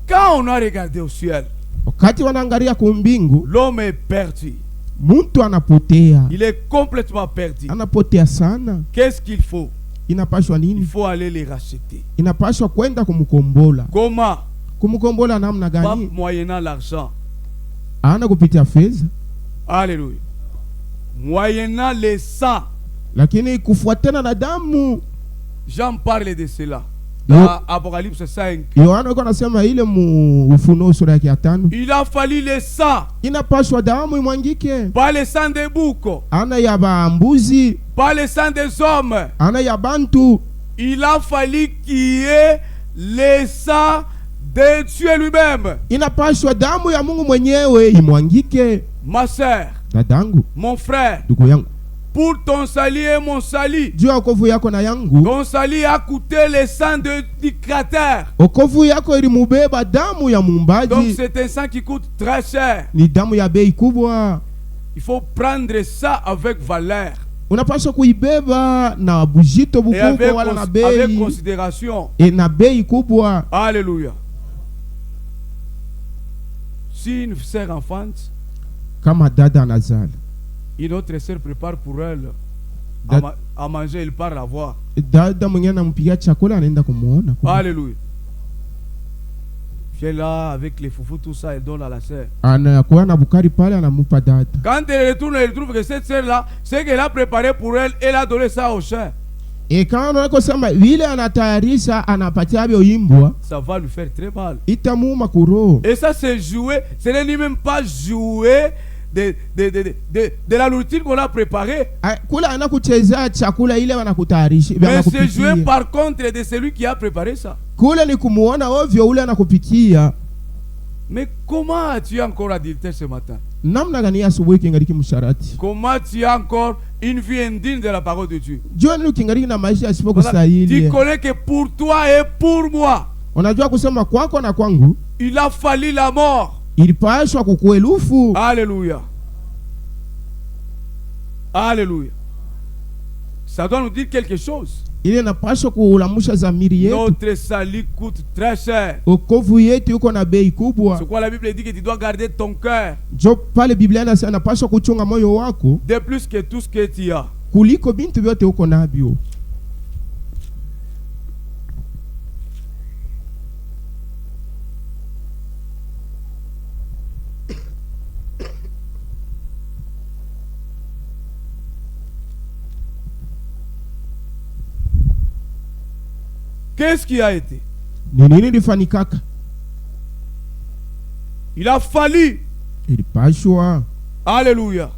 quand on a regardé au ciel, wakati wanaangalia kumbingu, l'homme est perdu. Muntu anapotea. Il est complètement perdu. Anapotea sana. Qu'est-ce qu'il faut? Inapashwa nini? Il faut aller les racheter. Inapashwa kwenda kumkombola. Comment? Kumkombola namna gani? Pas moyennant l'argent. Ana kupitia fedha. Alléluia. Moyennant le sang. Lakini kufuatana na damu. Jean parle de cela. Dans Apocalypse 5. Yohana yuko anasema ile mu Ufunuo sura ya 5. Il a fallu le sang. Inapaswa damu imwangike. Pas le sang des boucs. Ana ya mbuzi. Pas le sang des hommes. Ana ya bantu. Il a fallu qu'il y ait le sang de Dieu lui-même. Inapaswa damu ya Mungu mwenyewe imwangike. Ma sœur. Dadangu. Mon frère. Ndugu yangu. pour ton salut et mon salut. juu ya wokovu yako na yangu. Ton salut a coûté le sang du Créateur. Wokovu yako ilimubeba damu ya Donc muumbaji. c'est un sang qui coûte très cher. Ni damu ya bei kubwa. Il faut prendre ça avec valeur Unapaswa kuibeba na bujito et bukubwa wala na avec bei. considération. Na bei kubwa. Alléluia. Si une sœur enfante, Kama dada anazala, une autre sœur prépare pour elle à manger, il part la voir. dada mwingine anampikia chakula anaenda kumuona. Alléluia. J'ai là avec les foufous, tout ça, elle donne à la sœur. Anakuwa na bukari pale anamupa dada. Quand elle retourne, elle trouve que cette sœur-là, ce qu'elle a préparé pour elle, elle a donné ça au chien. Et quand on kusema vile anatayarisha anapatia byo imbwa, Ça va lui faire très mal. itamuuma kuro. Et ça, c'est jouer. Ce n'est même pas jouer de la nourriture qu'on a préparée. Kula anakuchezea chakula ile wanakutayarisha. Mais c'est jouer par contre de celui qui a préparé ça. Kula ni kumuona ovyo ule anakupikia. Mais comment as-tu encore adultère ce matin? Namna gani asubuhi kingaliki msharati? Comment tu as encore une vie indigne de la parole de Dieu? Jua ni kingaliki na maisha yasipo stahili. Tu connais que pour toi et pour moi, Unajua kusema kwako na kwangu, il a fallu la mort. ilipashwa kukuelufu. Alléluia. Alléluia. Ça doit nous dire quelque chose. Ile napashwa kuulamusha zamiri yetu. Notre salut coûte très cher. Wokovu yetu yuko na bei kubwa. C'est quoi la Bible dit que tu dois garder ton cœur Jo pale Biblia inasema napashwa kuchunga moyo wako de plus que tout ce que tu as. kuliko bintu vyote uko navyo. Qu'est-ce qui a été? Ni nini lifanikaka? Il a fallu, Ilipashwa alléluia,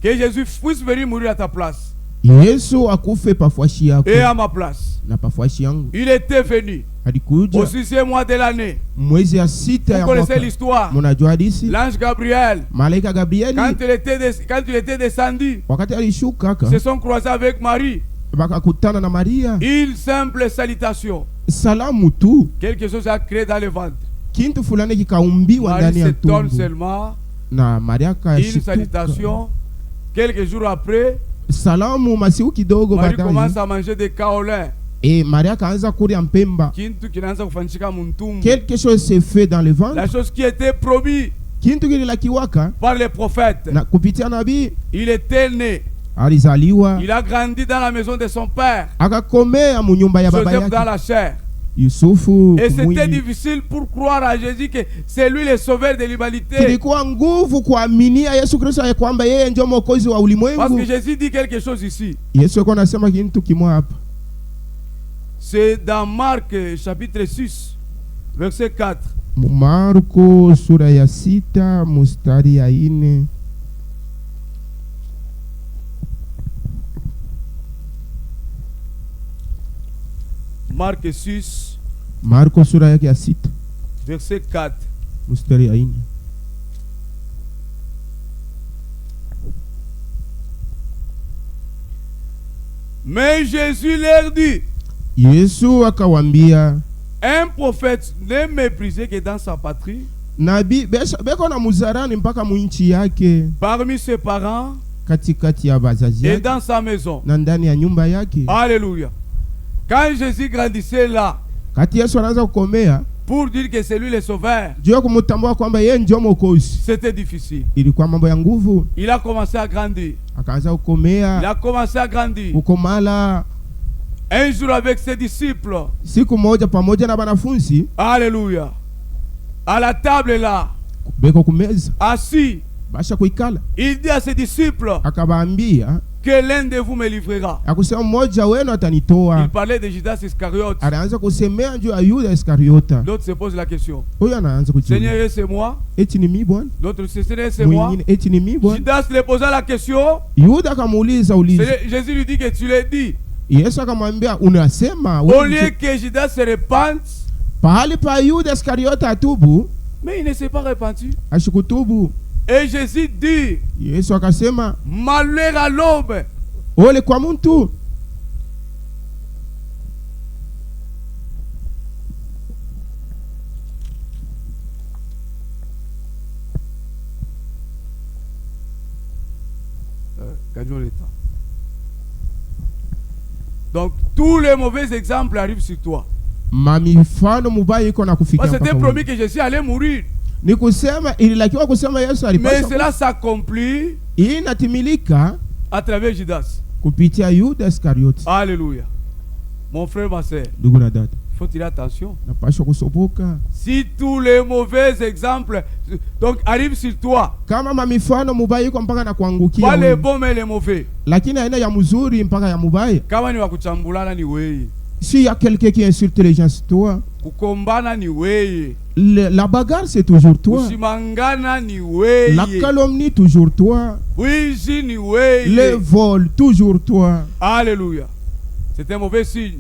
que Jésus puisse venir mourir à ta place Yesu akufe pafuashi yako et à ma place. na pafuashi yangu. Il était venu au Alikuja 6e mois de l'année. mwezi ya sita Vous ya connaissez mwaka. l'histoire. Munajua hadithi? L'ange Gabriel, Malaika Gabrieli quand il était descendu, wakati alishuka se sont croisés avec Marie. bakakutana na Maria. Une simple salutation. Salamu tu, Quelque chose a créé dans le ventre. kintu fulani kikaumbiwa Marie ndani se ya donne tumbo seulement na Maria une akashituka. salutation. Quelques jours après, Salamu masiku kidogo Marie commence baadaye, à manger des kaolins. Maria akaanza kulia mpemba. Kintu kinaanza kufanyika mtumbo. Quelque chose s'est fait dans le La ventre. chose qui était promise Kintu kililakiwaka par les prophètes. na kupitia nabii. Il était né. Alizaliwa, Il a grandi dans la maison de son père. akakomea mu nyumba ya baba Joseph dans yake la chair. Yusufu. Et c'était kumwili. difficile pour croire à Jésus que c'est lui le sauveur de l'humanité. Kilikuwa nguvu kuaminia Yesu Kristo ya kwamba yeye ndio mwokozi wa Parce ulimwengu. que Jésus dit quelque chose ici. Yesu alikuwa anasema kitu kimoja hapa. C'est dans Marc chapitre 6, verset 4. Marko sura ya 6 mstari ya 4. Marc 6, Marko sura yake ya 6 verset 4. mstari ya 4. Mais Jésus leur dit, Yesu akawambia, un prophète n'est méprisé que dans sa patrie, nabii beko na muzarani mpaka mwinchi yake, parmi ses parents katikati ya bazazi et yake dans sa maison. na ndani ya nyumba yake. Alléluia. Quand Jésus grandissait là, Kati Yesu anaanza kukomea pour dire que c'est lui le sauveur, juu ya kumtambua kwamba yeye ndio mwokozi, c'était difficile. ilikuwa mambo ya nguvu. Il a commencé à grandir. Akaanza Il kukomea a commencé à grandir. kukomala. Un jour avec ses disciples, Siku moja pamoja na banafunzi alléluia, à la table là, beko kumeza assis, basha kuikala, il dit à ses disciples akabaambia que l'un de vous me livrera. akusema mmoja wenu Il atanitoa. parlait de Judas Iscariote. Anaanza kusemea juu ya Yuda Iskariota. L'autre se pose la question, Huyo anaanza Seigneur, kujiuliza, c'est moi? eti ni mimi Bwana? L'autre, Seigneur, c'est moi? Mwingine, eti ni mimi Bwana? Judas lui posa la question. Yuda akamuuliza uliza. Jésus lui dit que tu l'as dit. Yesu akamwambia unasema Au wewe lieu ndio- que Judas se repente, pahali pa Yuda Iskariota atubu, mais il ne s'est pas repenti. ashikutubu. Et Jésus dit, Yesu akasema malheur à l'homme Ole kwa muntu. Gagnons le temps. Donc tous les mauvais exemples arrivent sur toi. Mamifano mubaya iko na kufikia. C'était promis que Jésus allait mourir. Ni kusema ililakiwa kusema Yesu alipaswa. Mais cela s'accomplit inatimilika à travers Judas. Kupitia Yuda Iskariote. Alléluia. Mon frère, ma sœur. Ndugu na dada. Faut tirer attention. Napaswa kusoboka. Si tous les mauvais exemples donc arrivent sur toi. Kama mamifano mubaya iko mpaka na kuangukia. Pas les bons mais les mauvais. Lakini aina ya mzuri mpaka ya mubaya. Kama ni wakuchambulana ni wewe. Si y a quelqu'un qui insulte les gens, c'est toi. Kukombana ni wewe. La bagarre, c'est toujours toi. Kusimangana ni wewe. La calomnie, toujours toi. Wizi ni wewe. Le vol, toujours toi. Alléluia. C'est un mauvais signe.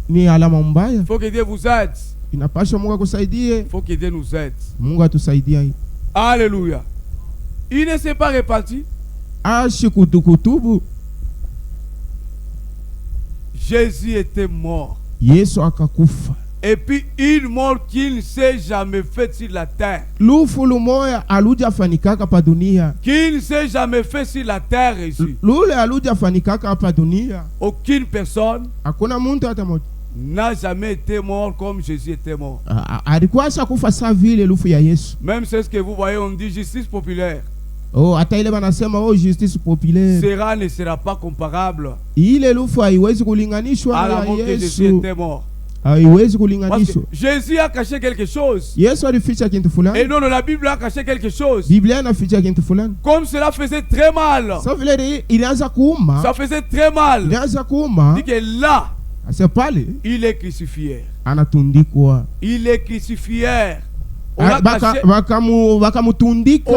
Ni alama mbaya. Il faut que Dieu vous aide. Inapaswa Mungu akusaidie. Il faut que Dieu nous aide. Mungu atusaidie. Alléluia. Il ne s'est pas repenti. Ashikutukutubu. Jésus était mort. Yesu akakufa. Et puis une mort qu'il ne s'est jamais faite sur la terre. Lufulu moya aluja fanikaka pa dunia. Qu'il ne s'est jamais fait sur la terre ici. Lule aluja fanikaka pa dunia. Aucune personne hakuna muntu hata moja n'a jamais été mort comme Jésus était mort. Alikuwa kufa sa vile lufu ya Yesu. Même c'est ce que vous voyez, on dit justice populaire. Oh, hata ile banasema justice populaire. Sera ne sera pas comparable. Ile lufu haiwezi kulinganishwa à la mort que Jésus était mort. Haiwezi kulinganishwa. Jésus a caché quelque chose. Yesu alificha kitu fulani. Et non, la Bible a caché quelque chose. Biblia inaficha kitu fulani. Comme cela faisait très mal. Ça vile ilianza kuuma. Ça faisait très mal. Ilianza kuuma. Dit que là, c'est pas lui. Il est crucifié. Anatundikwa. Il est crucifié. On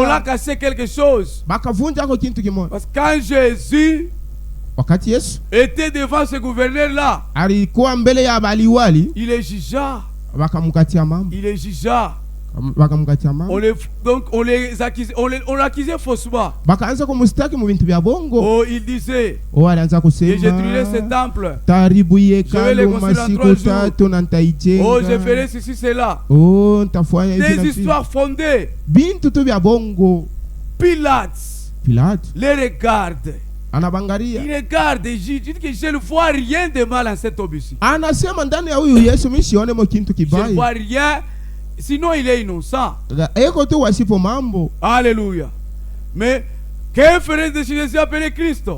l'a cassé quelque chose. Parce que quand Jésus était devant ce gouverneur-là, il est jugea. Il est jugea. On l'accusait faussement. Oh, il disait, et je détruirai ce temple. Je vais le construire en 3 jours. Oh, je ferai ceci, cela. Des histoires fondées. Pilate les regarde. Il regarde et dit que je ne vois rien de mal en cet homme ici. Je ne vois rien. Sinon il est innocent. Alléluia. Mais que ferait de Jésus appelé Christ?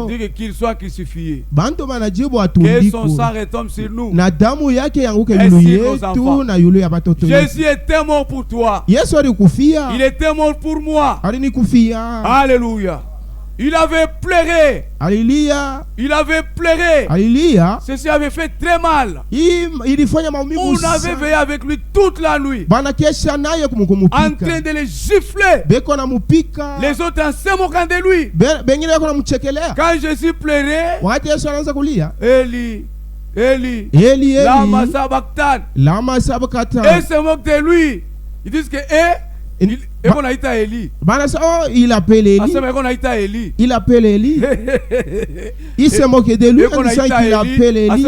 Dit qu'il soit crucifié. Que son sang retombe sur nous. Ainsi nos enfants. Jésus était mort pour toi. Il était mort pour moi. Alléluia. Il avait pleuré. Alléluia. Il avait pleuré. Alléluia. Ceci avait fait très mal. On avait veillé avec lui toute la nuit. En train de les gifler. Les autres en se moquant de lui. Quand Jésus pleurait, Eli, Eli, Eli, lama sabachthani. Et se moque de lui. Ils disent que il appelle Eli. Il appelle Eli. Il se moque de lui en disant qu'il appelle Eli.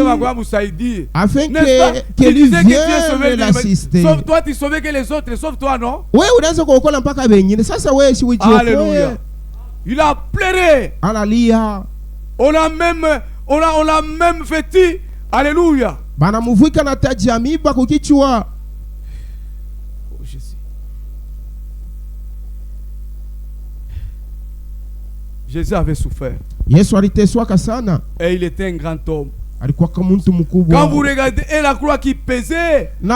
Afin que lui vienne l'assister. Sauf toi, tu sauvais que les autres. Sauf toi, non? Alléluia. Il a pleuré. Alléluia. On l'a même vêtu. Alléluia. Jésus avait souffert. Et il était un grand homme. Quand vous regardez la croix qui pesait, et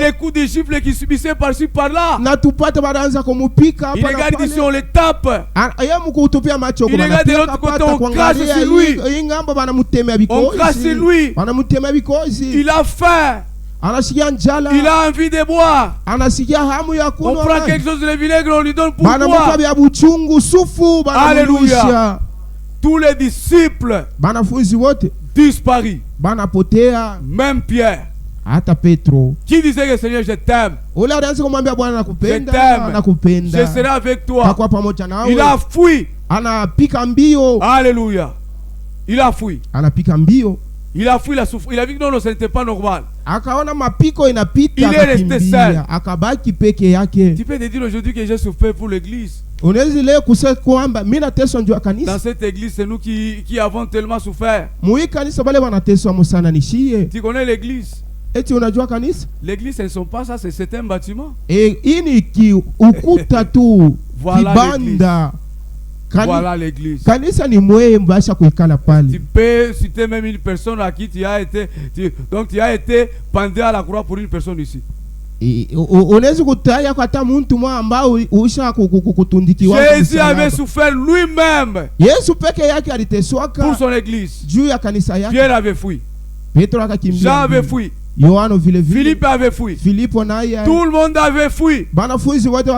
les coups de gifle qui subissaient par-ci par-là, il regarde ici, on les tape. Il regarde de l'autre côté, on crache sur lui. On crache sur lui. Il a faim. Il a envie de boire. On prend quelque chose de le vinaigre, on lui donne pour boire. Alléluia. Tous les disciples disparus. Même Pierre. Hata Petro. Qui disait que Seigneur je t'aime? Ule alianza kumwambia Bwana nakupenda. Je t'aime. Nakupenda. Je serai avec toi. Takuwa pamoja nawe. Il a fui. Anapika mbio. Alléluia. Il a fui. Anapika mbio. Il a fui la souffrance. Il a vu que non, ce n'était pas normal. Akaona mapiko inapita. Il est resté seul. Akabaki peke yake. Tu peux te dire aujourd'hui que j'ai souffert pour l'église. Dans cette église, c'est nous qui avons tellement souffert. Tu connais l'église? L'église, ce ne sont pas ça, c'est un bâtiment. Voilà l'église. Voilà l'église. Tu peux citer même une personne à qui tu as été. Donc tu as été pendu à la croix pour une personne ici. Jésus avait souffert lui-même pour son église. Pierre avait fui. Jean avait fui. Philippe avait fui. Tout le monde avait fui.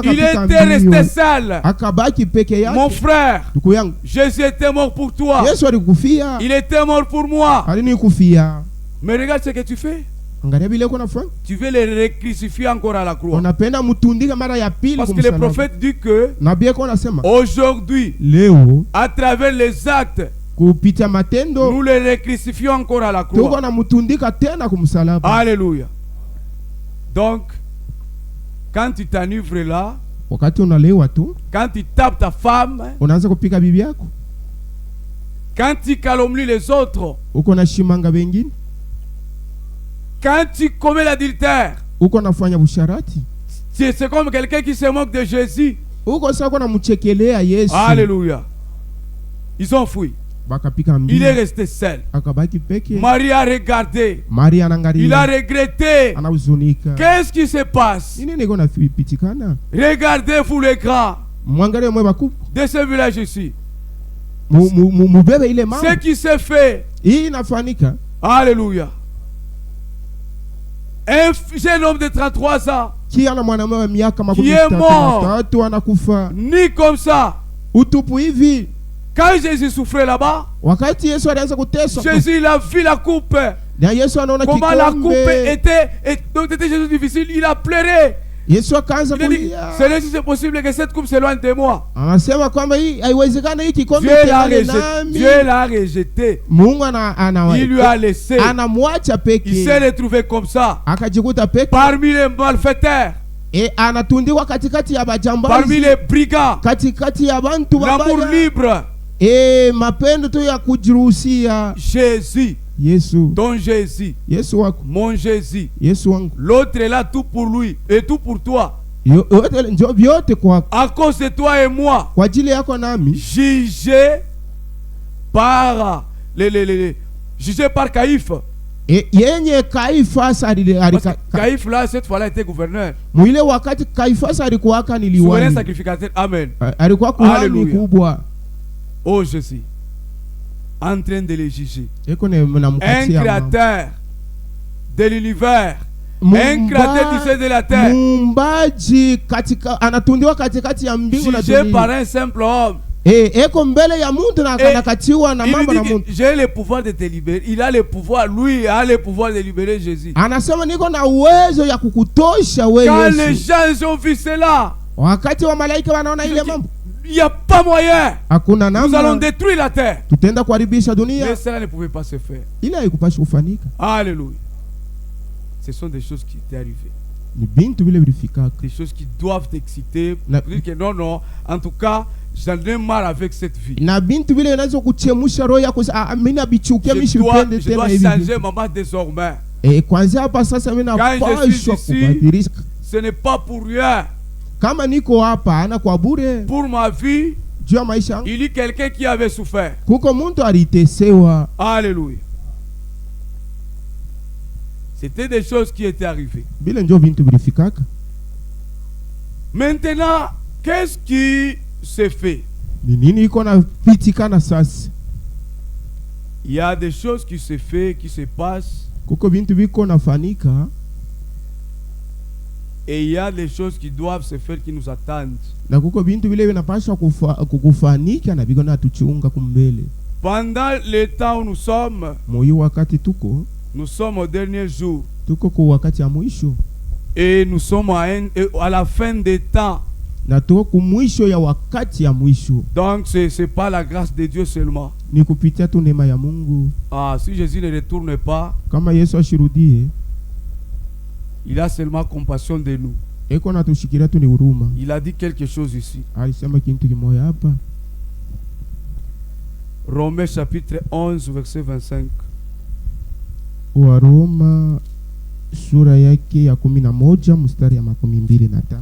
Il était resté seul. Mon frère, Jésus était mort pour toi. Il était mort pour moi. Mais regarde ce que tu fais. Tu veux les recrucifier encore à la croix. Parce que le prophète dit que aujourd'hui, à travers les actes, nous les recrucifions encore à la croix. Alléluia. Donc, quand tu t'enivres là, quand tu tapes ta femme, quand tu calomnies les autres, quand tu commets l'adultère, c'est comme quelqu'un qui se moque de Jésus. Alléluia. Ils ont fui. Il est resté seul. Marie a regardé. Il a regretté. Qu'est-ce qui se passe? Regardez-vous les grands de ce village ici. Ce qui s'est fait. Alléluia. Un jeune homme de 33 ans qui est mort ni comme ça. Quand Jésus souffrait là-bas, Jésus il a vu la coupe. Comment la coupe était Jésus difficile, il a pleuré. Il a dit, Seigneur, si c'est possible que cette coupe s'éloigne de moi. Dieu l'a rejeté. Il lui a laissé. Il s'est retrouvé comme ça parmi les malfaiteurs, parmi les brigands, l'amour libre. Jésus, ton Jésus, mon Jésus, l'autre est là tout pour lui et tout pour toi. À cause de toi et moi, jugé par Caïphe. Caïphe là, cette fois-là, était gouverneur. Souverain sacrificateur. Amen. Alléluia. Oh Jésus, en train de les juger. Un créateur de l'univers, un créateur du ciel de la terre, jugé par un simple homme. J'ai le pouvoir de te libérer. Il a le pouvoir, lui a le pouvoir de libérer Jésus. Quand les gens ont vu cela, il n'y a pas moyen. Nous allons détruire la terre. Mais cela ne pouvait pas se faire. Alléluia. Ce sont des choses qui t'est arrivées. Des choses qui doivent t'exciter. Pour dire que non, en tout cas, j'en ai marre avec cette vie. Je dois changer maman désormais. Quand je suis ici, ce n'est pas pour rien. Pour ma vie, il y a quelqu'un qui avait souffert. Alléluia. C'était des choses qui étaient arrivées. Maintenant, qu'est-ce qui se fait? Il y a des choses qui se font, qui se passent. Et il y a des choses qui doivent se faire, qui nous attendent. Pendant le temps où nous sommes, Nous sommes au dernier jour. Tuko kwa wakati ya mwisho. Et nous sommes à la fin des temps. Na tuko kwa mwisho ya wakati ya mwisho. Donc c'est pas la grâce de Dieu seulement. Ni kupitia tu neema ya Mungu. Ah, si Jésus ne retourne pas, kama Yesu ashirudie, il a seulement compassion de nous. Eko natushikilia tu ni huruma. Il a dit quelque chose ici. Alisema kitu kimoja hapa. Romains chapitre 11 verset 25. Waroma sura yake ya 11 mstari ya 25.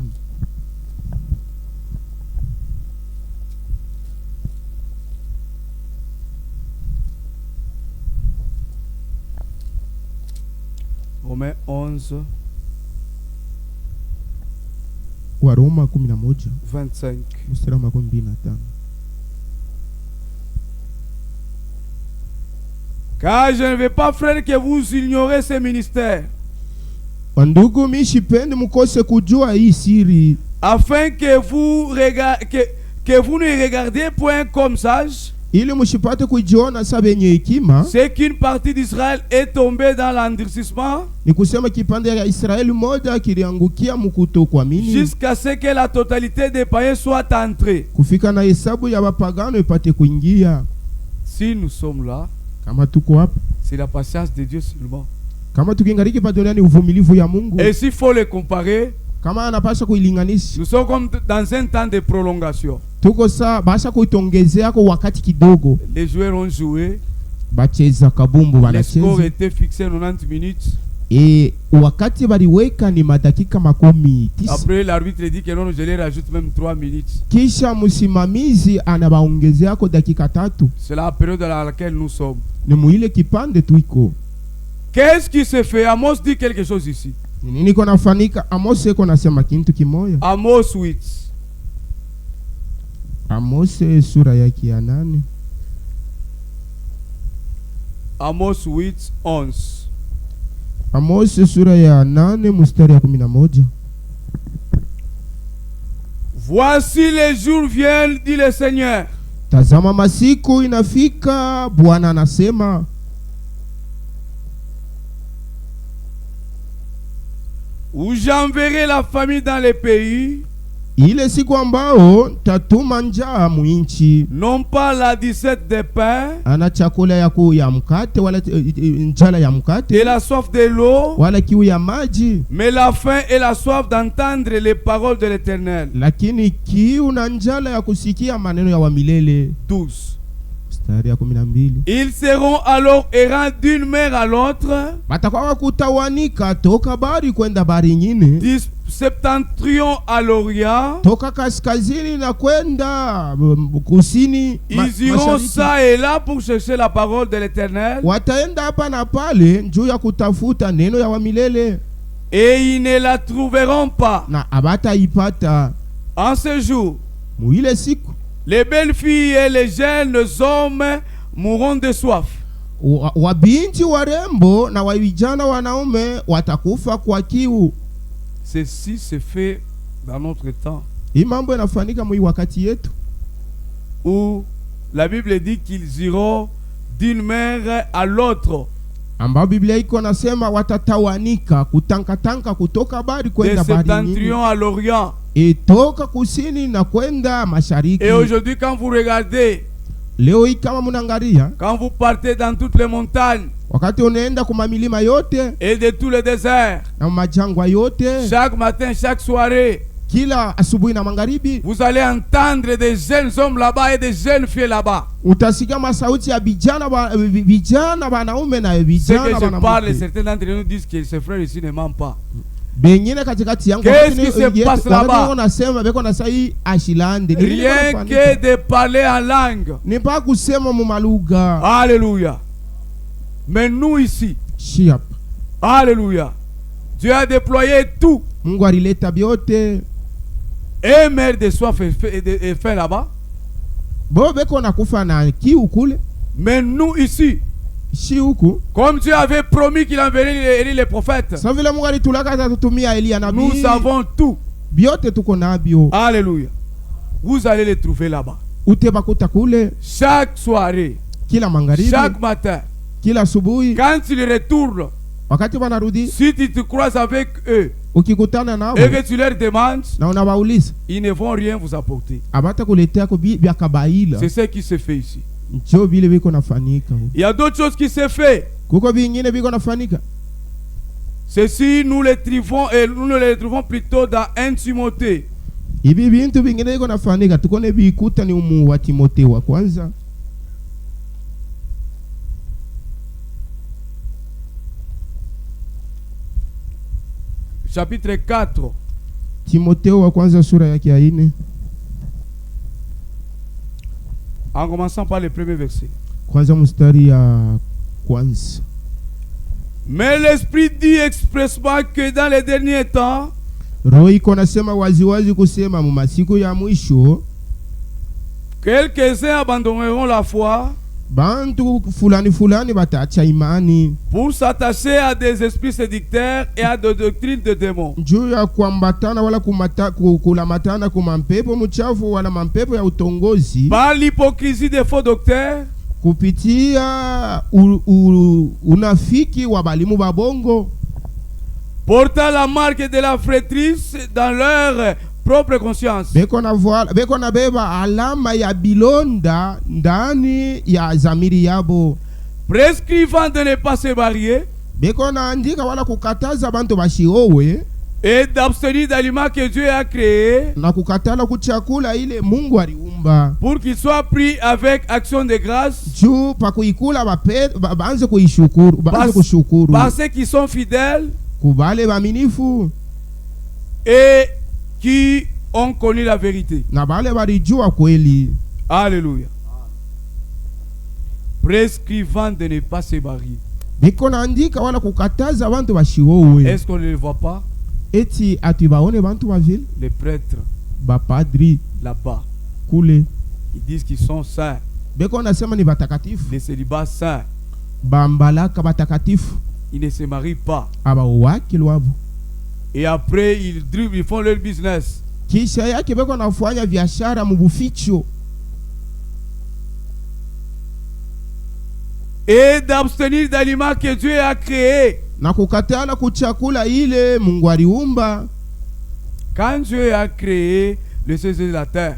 Romains 11 Waroma 11 25 mstari wa 25. Car je ne veux pas, frère, que vous ignorez ce ministère. Wandugu, mishipende mukose kujua hii siri, afin que vous ne regardiez point comme sage, ili mushipate kujiona sa benye hekima. C'est qu'une partie d'Israël est tombée dans l'endurcissement, ni kusema kipande ya Israeli moja kiliangukia mkuto kuamini, jusqu'à ce que la totalité des païens soit entrée. Kufika na hesabu ya bapagano ipate kuingia. Si nous sommes là, kama tuko hapa, c'est la patience de Dieu seulement. Kama tukingariki pa duniani uvumilivu ya Mungu. Et s'il faut les comparer, kama anapasha kuilinganisha, nous sommes comme dans un temps de prolongation. Tuko saa basha kuitongezea kwa wakati kidogo. Les joueurs ont joué, bacheza kabumbu Le banacheza. score était fixé 90 minutes. Wakati baliweka ni madakika 10. Après l'arbitre dit que non, je les rajoute même 3 minutes. Kisha msimamizi anabaongezea kwa dakika 3. C'est la période dans laquelle nous sommes. Ni muile kipande tuiko. Qu'est-ce qui se fait? Amos dit quelque chose ici. Nini kona fanika? Amos eko nasema kintu kimoya. Amos 8. Amos sura yake ya 8. Amos 8, 11. Amos sura ya 8 mstari ya 11. Voici les jours viennent, dit le Seigneur. Tazama masiku inafika, Bwana anasema, où j'enverrai la famine dans les pays. Ile siku ambao tatuma njaa mwinchi. Non pas la 17 de pain. Ana chakula ya mkate wala njala ya mkate. Et la soif de l'eau. Wala kiu ya maji. Mais la faim et la soif d'entendre les paroles de l'Éternel. Lakini kiu na njala ya kusikia maneno ya wa milele. 12. Ils seront alors errants d'une mer à l'autre. Batakuwa kutawanika toka bari kwenda bari nyingine. Septentrion à l'Orient. Toka kaskazini na kwenda kusini. Ils iront ça et là pour chercher la parole de l'Éternel. Wataenda hapa na pale njoo ya kutafuta neno ya wa milele. Et ils ne la trouveront pas. Na abata ipata. En ce jour, muile siku, les belles filles et les jeunes hommes mourront de soif. Wabinti warembo na vijana wanaume watakufa kwa kiu. Ceci se fait dans notre temps. Hii mambo yanafanyika mwi wakati yetu. Où la Bible dit qu'ils iront d'une mer à l'autre. Amba Biblia iko nasema watatawanika kutankatanka kutoka bari kwenda bari nyingine. Septentrion à l'Orient. Toka kusini na kwenda mashariki. Et aujourd'hui quand vous regardez, leo hii kama mnaangalia, quand vous partez dans toutes les montagnes, wakati unaenda kwa milima yote et de tous les déserts, na majangwa yote, chaque matin, chaque soirée, kila asubuhi na magharibi, vous allez entendre des jeunes hommes là-bas et des jeunes filles là-bas. Utasikia masauti ya vijana wanaume na vijana wanawake. Ce que je parle, certains d'entre nous disent que ces frères ici ne mentent pas. Qu'est-ce qui se passe là-bas? Rien que de parler en langue. Alléluia. Mais nous ici, alléluia, Dieu a déployé tout. Et mer de soif et faim là-bas. Mais nous ici, comme Dieu avait promis qu'il enverrait les prophètes, nous savons tout. Alléluia. Vous allez les trouver là-bas. Chaque soirée, chaque matin, kila asubuhi. Quand ils retournent, wakati wanarudi, si tu te croises avec eux, ukikutana nao et que tu leur demandes, na unawauliza, ils ne vont rien vous apporter. abata kuletea ko vya kabaila. C'est ce qui se fait ici. Njoo vile biko nafanika. Il y a d'autres choses qui se fait. Kuko vingine biko nafanika. Ceci nous les trouvons et nous les trouvons plutôt dans 1 Timothée. Ibi bintu vingine biko nafanika tukone bikuta ni umu wa Timotheo wa kwanza. Chapitre 4. Timotheo wa kwanza sura yake ya 4. En commençant par le premier verset. Kwanza mstari ya kwanza. Mais l'Esprit dit expressement que dans les derniers temps, Roho iko nasema waziwazi kusema mu masiku ya mwisho, quelques-uns abandonneront la foi, bantu fulani fulani bataacha imani, pour s'attacher à des esprits séducteurs et à des doctrines de démons. Juu ya kuambatana wala kulamatana kuma mpepo mchafu wala mampepo ya utongozi, par l'hypocrisie des faux docteurs, kupitia unafiki wa balimu babongo, portant la marque de la flétrisse dans leur propre conscience. Beko na beba alama ya bilonda ndani ya zamiri yabo, prescrivant de ne pas se marier, beko na andika wala kukataza bantu bashiowe, et d'abstenir d'aliments que Dieu a créés, na kukatala kuchakula ile Mungu aliumba, pour qu'il soit pris avec action de grâce, juu pa kuikula baanze kuishukuru, baanze kushukuru par ceux qui sont fidèles kubale baminifu et qui ont connu la vérité. na bale balijua kweli. Alléluia. Prescrivant de ne pas se marier. Biko naandika wala kukataza bantu bashiowe. Est-ce qu'on ne le voit pas? Eti atubaone bantu ba ville, Les prêtres ba padri là-bas, kule, ils disent qu'ils sont saints. beko nasema ni batakatifu, Les célibats saints, bambalaka batakatifu, ils ne se marient pas. aba wakilwabo. Et après, ils dribblent, ils font leur business. Kisha yake beko nafanya biashara mubuficho, et d'abstenir d'aliments que Dieu a créés. na kukatala kuchakula ile Mungu aliumba. Quand Dieu a créé le ciel et la terre,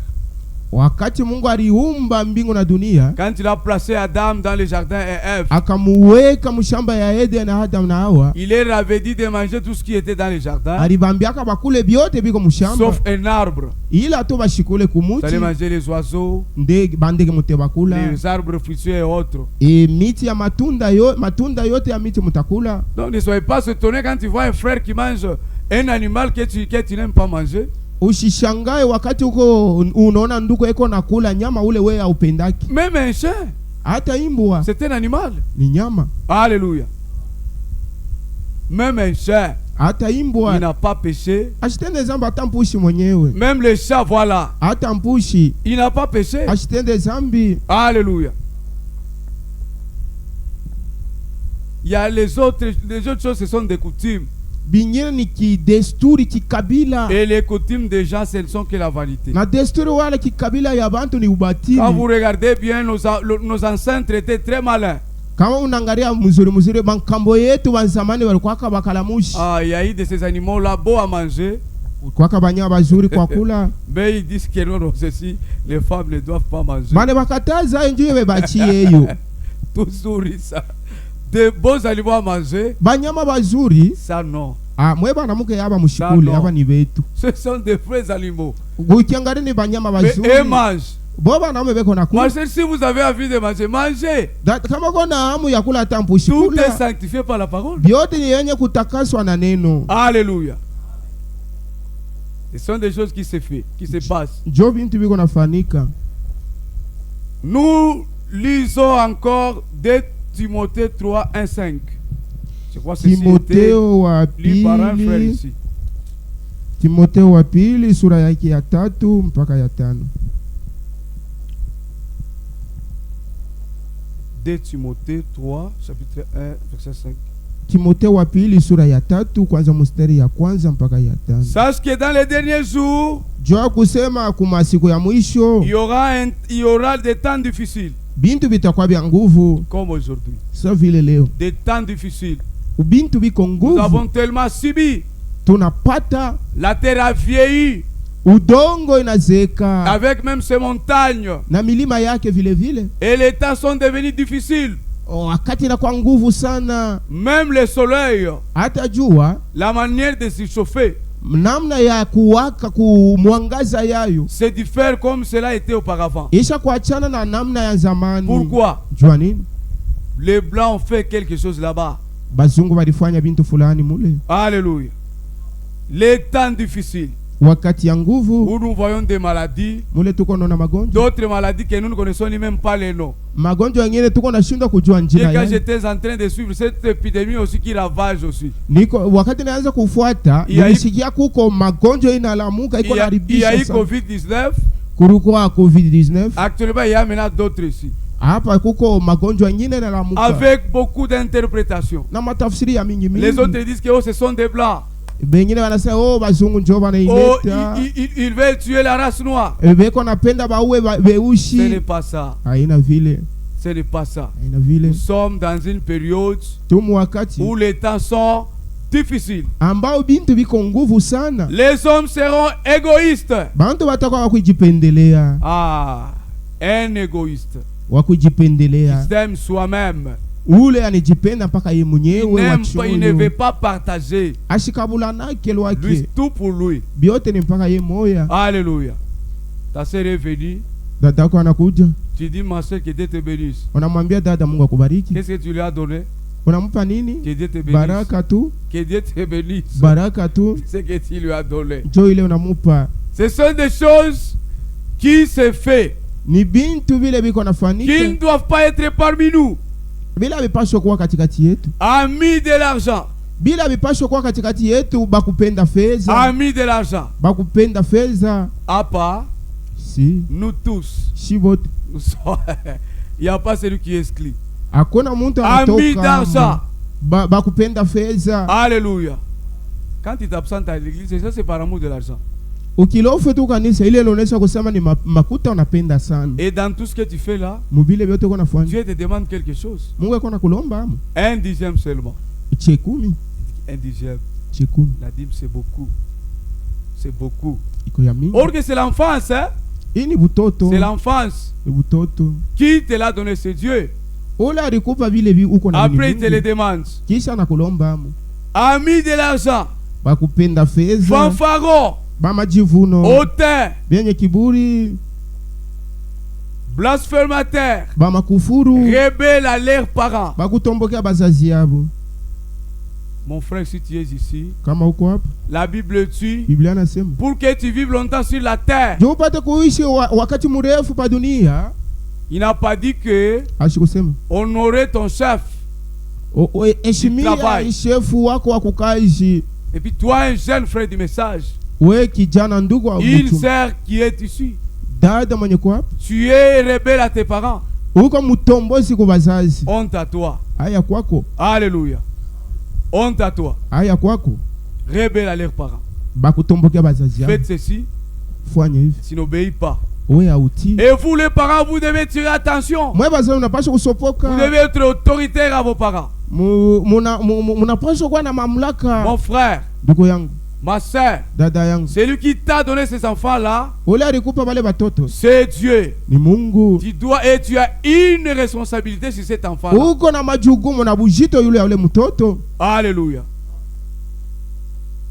Wakati Mungu aliumba mbingu na dunia, quand il a placé Adam dans le jardin et Ève, akamuweka mshamba ya Eden na Adam na Hawa, il leur avait dit de manger tout ce qui était dans le jardin, alibambiaka bakule byote biko mshamba, sauf un arbre. ila to bashikule Vous allez kumuti manger les oiseaux, bandege mute bakula, les arbres fruitiers et autres. miti ya matunda yote ya miti mutakula. Donc ne soyez pas étonnés quand tu vois un frère qui mange un animal que tu n'aimes pas manger. Usishangae wakati uko unaona nduko eko nakula nyama ule wewe haupendaki. Même un chien, Hata imbwa c'est un animal. ni nyama. Alléluia. Même un chien, Hata il imbwa n'a pas péché. ashitende zambi hata mpushi mwenyewe. Même le chat, voilà, Hata mpushi il n'a pas péché. ashitende zambi. Alléluia. Il y a les autres choses, ce sont des coutumes. Bingine ni kidesturi kikabila. Et les coutumes des gens, ce ne sont que la vanité. Na desturi wale kikabila ya bantu ni ubatili. Quand vous regardez bien, nos ancêtres étaient très malins. Kama unangalia mzuri bankambo yetu wa zamani walikuwa bakalamushi. Il y a eu de ces animaux là beaux à manger. Kwa banya bazuri kwa kula. Mais ils disent que non, ceci, les femmes ne doivent pas manger. Bane bakataza njiwe bebachie yo. Toujours ça. De beaux aliments à manger. Banyama bazuri. Ça non. Mweba na muke yaba mushikule yaba ni betu. Ce sont des vrais animaux. Ukiangalia ni banyama bazuri. Mais eux mangent. Boba na mwe beko na kula. Marcel, si vous avez envie de manger, mangez. Kama kona hamu ya kula tampushi Tout kula. est sanctifié par la parole. Biote ni yenye kutakaswa na neno. Alléluia. Ce sont des choses qui se font, qui se passent. Jo bintu biko nafanika. Nous lisons encore 2 Timothée 3, 1, 5. Je crois que c'est Timotheo wa lu par un frère pili. ici. Timotheo wa pili sura yake ya 3 mpaka ya 5. 2 Timothée 3, chapitre 1, verset 5. Timotheo wa pili sura ya 3 kwanza mstari ya kwanza mpaka ya 5. Sache que dans les derniers jours, Jua kusema kuma siku ya mwisho il y aura des temps difficiles. bintu bitakuwa bya nguvu comme aujourd'hui. sa vile leo. Des temps difficiles. Ubintu biko Nous nguvu. avons tellement subi. Tunapata La terre a vieilli. udongo inazeeka. Avec même ces montagnes. Na milima yake vile vile. Et les temps sont devenus difficiles. Wakati na kwa nguvu sana. Même le soleil. Hata jua. La manière de se chauffer. Namna ya kuwaka kumwangaza yayo. Se diffère comme cela était auparavant. Isha kuachana na namna ya zamani. Pourquoi? Jua nini? Les blancs ont fait quelque chose là-bas. Bazungu walifanya bintu fulani mule. Alléluia. Les temps difficiles. Wakati ya nguvu. Où nous voyons des maladies. Mule tuko na magonjwa. D'autres maladies que nous ne connaissons ni même pas les noms. Magonjwa mengine tuko na shindwa kujua njina yake. yake. Quand j'étais en train de suivre cette épidémie aussi qui ravage aussi. Niko wakati naanza kufuata, nilisikia kuko magonjwa inalamuka iko naribisha. Il y a eu COVID-19. Kulikuwa COVID-19. Actuellement, il y a maintenant d'autres ici. Hapa kuko magonjwa mengine inalamuka. Avec beaucoup d'interprétations. Na matafsiri ya mingi mingi. Les autres disent que oh, ce sont des blancs. Bengine wanasema oh bazungu njoo banaileta. Ils veulent tuer la race noire. Beko napenda baue beushi. Ce n'est pas ça. Haina vile. Ce n'est pas ça. Haina vile. Nous sommes dans une période où les temps sont difficiles. Ambao bintu biko nguvu sana. Les hommes seront égoïstes. Bantu batakuwa wakujipendelea. Un égoïste. Wakujipendelea. Il s'aime soi-même. Ule anijipenda mpaka yeye mwenyewe wachoyo. Il ne veut pas partager. Ashikabula nake lwake. Lui, tout pour lui. Biote ni mpaka yeye moya. Alléluia. Ta sœur est venue. Dada yako anakuja. Tu dis ma sœur que Dieu te bénisse. Unamwambia dada Mungu akubariki. Qu'est-ce que tu lui as donné? Unampa nini? Que Dieu te bénisse. Baraka tu. Que Dieu te bénisse. Baraka tu. C'est que tu lui as donné. Njoo ile unamupa. Ce sont des choses qui se fait. Ni bintu vile biko nafanyika. Qui ne doivent pas être parmi nous. Bila bipasho kuwa katikati yetu. Amis de l'argent. Bila bipasho kuwa katikati yetu bakupenda fedha. Amis de l'argent. Bakupenda fedha. Apa. Si. Nous tous. Shibote. Il n'y a pas celui qui est exclu. Hakuna muntu anatoka. Amis d'argent. Bakupenda fedha. Alléluia. Quand tu t'absentes à l'église, ça c'est par amour de l'argent. Ukilofu tu kanisa ile inaonyesha kusema ni makuta unapenda sana. Et dans tout ce que tu fais là, mubile byote uko nafanya. Dieu te demande quelque chose. Mungu ako nakulomba. 1/10 seulement. Chekumi. 1/10. Chekumi. La dîme c'est beaucoup. C'est beaucoup. Iko ya mingi. Or que c'est l'enfance, hein? Ini butoto. C'est l'enfance. Ni butoto. Qui te l'a donné, c'est Dieu. Ola alikupa vile vi uko na. Après il te le demande. Kisha nakulomba. Amis de l'argent. Bakupenda fedha. Fanfaro. Bamajivuno. Hautain. Benye kiburi. Blasphémateur. Bamakufuru. Rebelle à leurs parents. Bakutombokea bazazi yabo. Mon frère, si tu es ici, kama uko hapa, la Bible dit Biblia nasema pour que tu vives longtemps sur la terre. Je upate kuishi wakati mrefu pa dunia. Il n'a pas dit que honorer ton chef. Heshimia chefu wako wa kukazi. Et puis toi, un jeune frère du message, we kijana ndugu wa une sœur qui est ici, dada mwenye kwa hapa, tu es rebelle à tes parents. Uko mutombozi kwa bazazi. Honte à toi. Aya kwako. Alléluia. Honte à toi. Aya kwako. Rebelle à leurs parents. Bakutombokea bazazi. Faites ceci. Fanya hivi. Tu n'obéis pas. Et vous les parents, vous devez tirer attention. Vous devez être autoritaire à vos parents. Mon frère, ma soeur, celui qui t'a donné ces enfants-là, c'est Dieu. Tu dois et tu as une responsabilité sur cet enfant-là. Alléluia.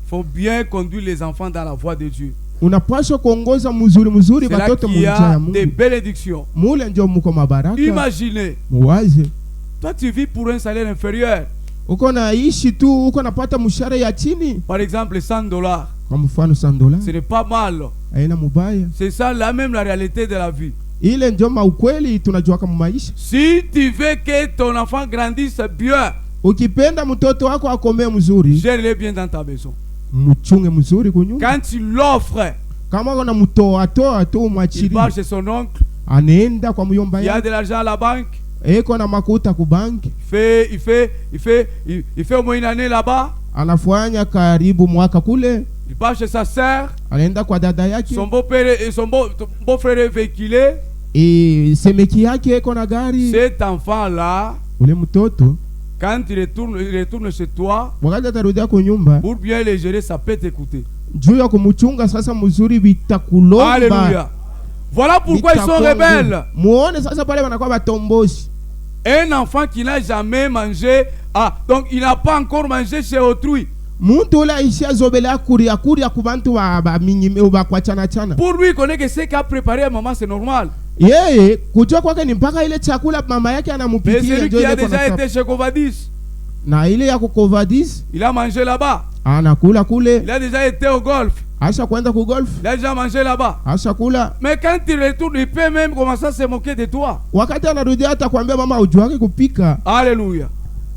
Il faut bien conduire les enfants dans la voie de Dieu. Unapaswa kuongoza mzuri batoto mujia ya Mungu. Des bénédictions. Mule ndio muko mabaraka. Imaginez. Muwaze. Toi tu vis pour un salaire inférieur. Uko naishi tu, uko napata mshahara ya chini. Par exemple $100. Kwa mfano $100. Ce n'est pas mal. Haina mubaya. C'est ça la même la réalité de la vie. Ile ndio ukweli tunajua kama maisha. Si tu veux que ton enfant grandisse bien, ukipenda mtoto wako akomee mzuri, gère-le bien dans ta maison. Mchunge mzuri kunyumba. Quand tu l'offres, kama kuna mtoa tu mwachiri, il part chez son oncle, anaenda kwa muyomba yake. Il y a de l'argent à la banque. Eko na makuta ku bank. Il fait au moins une année là-bas. Anafanya karibu mwaka kule. Il part chez sa sœur. Anaenda kwa dada yake. Son beau-frère est véhiculé. Cet enfant-là, ule mtoto quand il retourne chez toi, wakati atarudia kwa nyumba, pour bien le gérer, ça peut t'écouter. juu ya kumuchunga sasa mzuri vitakulomba. Alléluia. Voilà pourquoi ils sont rebelles. Muone sasa pale wanakuwa batomboshi. Un enfant qui n'a jamais mangé, donc il n'a pas encore mangé chez autrui. Muntu ula ishia zobela kuria kubantu ba minyime ba kwachana chana. Pour lui connaît que ce qu'a préparé maman c'est normal. Yeye kujua kwake ni mpaka ile chakula mama yake anamupikia. Mais celui qui a déjà été chez Covadis, na ile ya Covadis, il a mangé là-bas. Anakula kule. Il a déjà été au golf. Asha kwenda ku golf. Il a déjà mangé là-bas. Asha kula. Mais quand il retourne, il peut même commencer à se moquer de toi. Wakati anarudia hata kuambia mama ujuake kupika. Alléluia.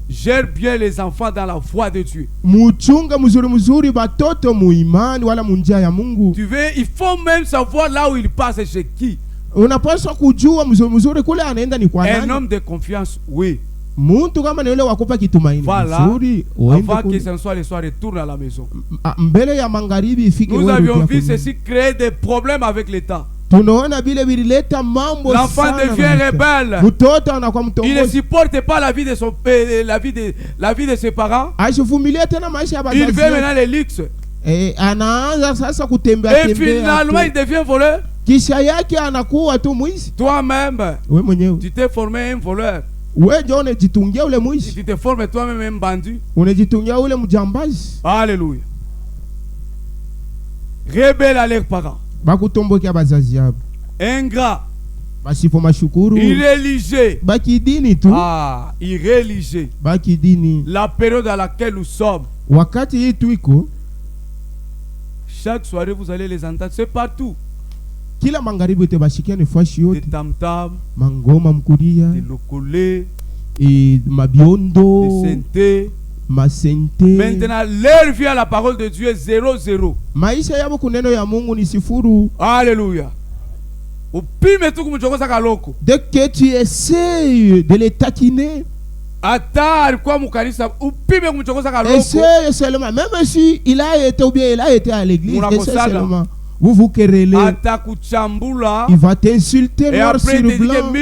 Gère bien les enfants dans la voie de Dieu. Muchunga mzuri batoto muimani wala munjia ya Mungu. Tu veux, il faut même savoir là où il passe et chez qui. Unapaswa kujua mzuri kule anaenda ni kwa nani. Un homme de confiance, oui. Muntu kama ni yule wakupa kitumaini. Voilà. Avant que ce soit le soir, retourne à la maison. Mbele ya magharibi ifike. Nous avions vu ceci créer des problèmes avec l'État. Tunaona bile bilileta mambo sana. L'enfant devient rebelle. Mtoto anakuwa mtongozi. Il ne supporte pas la vie de son père, la vie de ses parents. Ashivumilia tena maisha ya bazazi. Il veut maintenant les luxes. Anaanza sasa kutembea tembea. Et finalement il devient voleur. Kisha yake anakuwa tu mwizi. Toi-même, wewe mwenyewe, tu t'es formé un voleur. Wewe ndio unajitungia ule mwizi. Tu te formes toi-même un bandit. Unajitungia ule mjambazi. Alléluia. Rebelle à leurs parents. Bakutombokia bazazi yabo. Ingrat. Basipo mashukuru. Irréligieux. Bakidini tu. Irréligieux. Bakidini. La période à laquelle nous sommes. Wakati hii tuiko. Chaque soirée vous allez les entendre, c'est partout. Kila magharibi utebashikia ni fashi yote. Des tam-tam, mangoma mkuria, des lokole, mabiondo, des sente, masente. Maintenant leur vie à la parole de Dieu est 0-0. Maisha yabo kuneno ya Mungu ni sifuru. Alléluia. Upime tu kumchokoza kaloko. Dès que tu essaies de les taquiner, ata alikuwa mukanisa, upime kumchokoza kaloko. Essaye seulement, même si il a été ou bien il a été à l'église, essaye seulement. Vous querellez. Il va t'insulter noir sur blanc.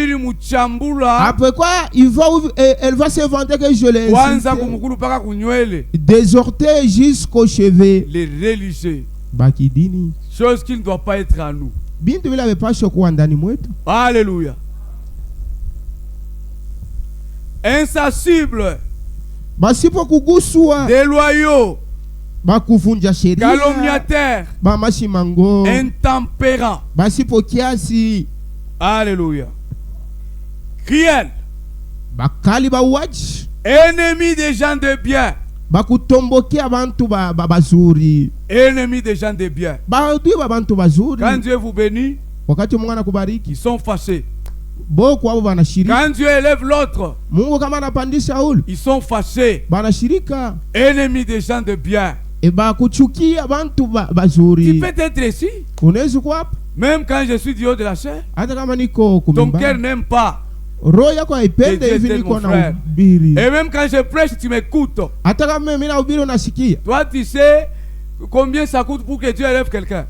Après quoi, elle va se vanter que je l'ai insulté. Des orteils jusqu'aux cheveux. Les religieux. Bakidini. Chose qui ne doit pas être à nous. Bintu vile vepa shoko ndani mwetu. Alléluia. Insensible. Basipo kuguswa. Déloyaux. Bakuvunja sheria. Calomniateur. Bamashimango. Intempérant. Basipo kiasi. Alléluia. Cruel. Bakali bauaji. Ennemi des gens de bien. Bakutomboki abantu bazuri. Ennemi des gens de bien. Baadui abantu bazuri. Quand Dieu vous bénit, wakati Mungu anakubariki, ils sont fâchés. Boko wao banashirika. Quand Dieu élève l'autre, Mungu kama anapandisha ule, ils sont fâchés. Banashirika. Ennemi des gens de bien. Et bakuchukia abantu bazuri. Tu peux être ici. Unaweza kuwa hapa. Même quand je suis du haut de la chair. Hata kama niko kumimba. Ton cœur n'aime pas. Roho yako haipende hivi niko na ubiri. Et même quand je prêche, tu m'écoutes. Hata kama mimi na ubiri unasikia. Toi tu sais combien ça coûte pour que Dieu élève quelqu'un.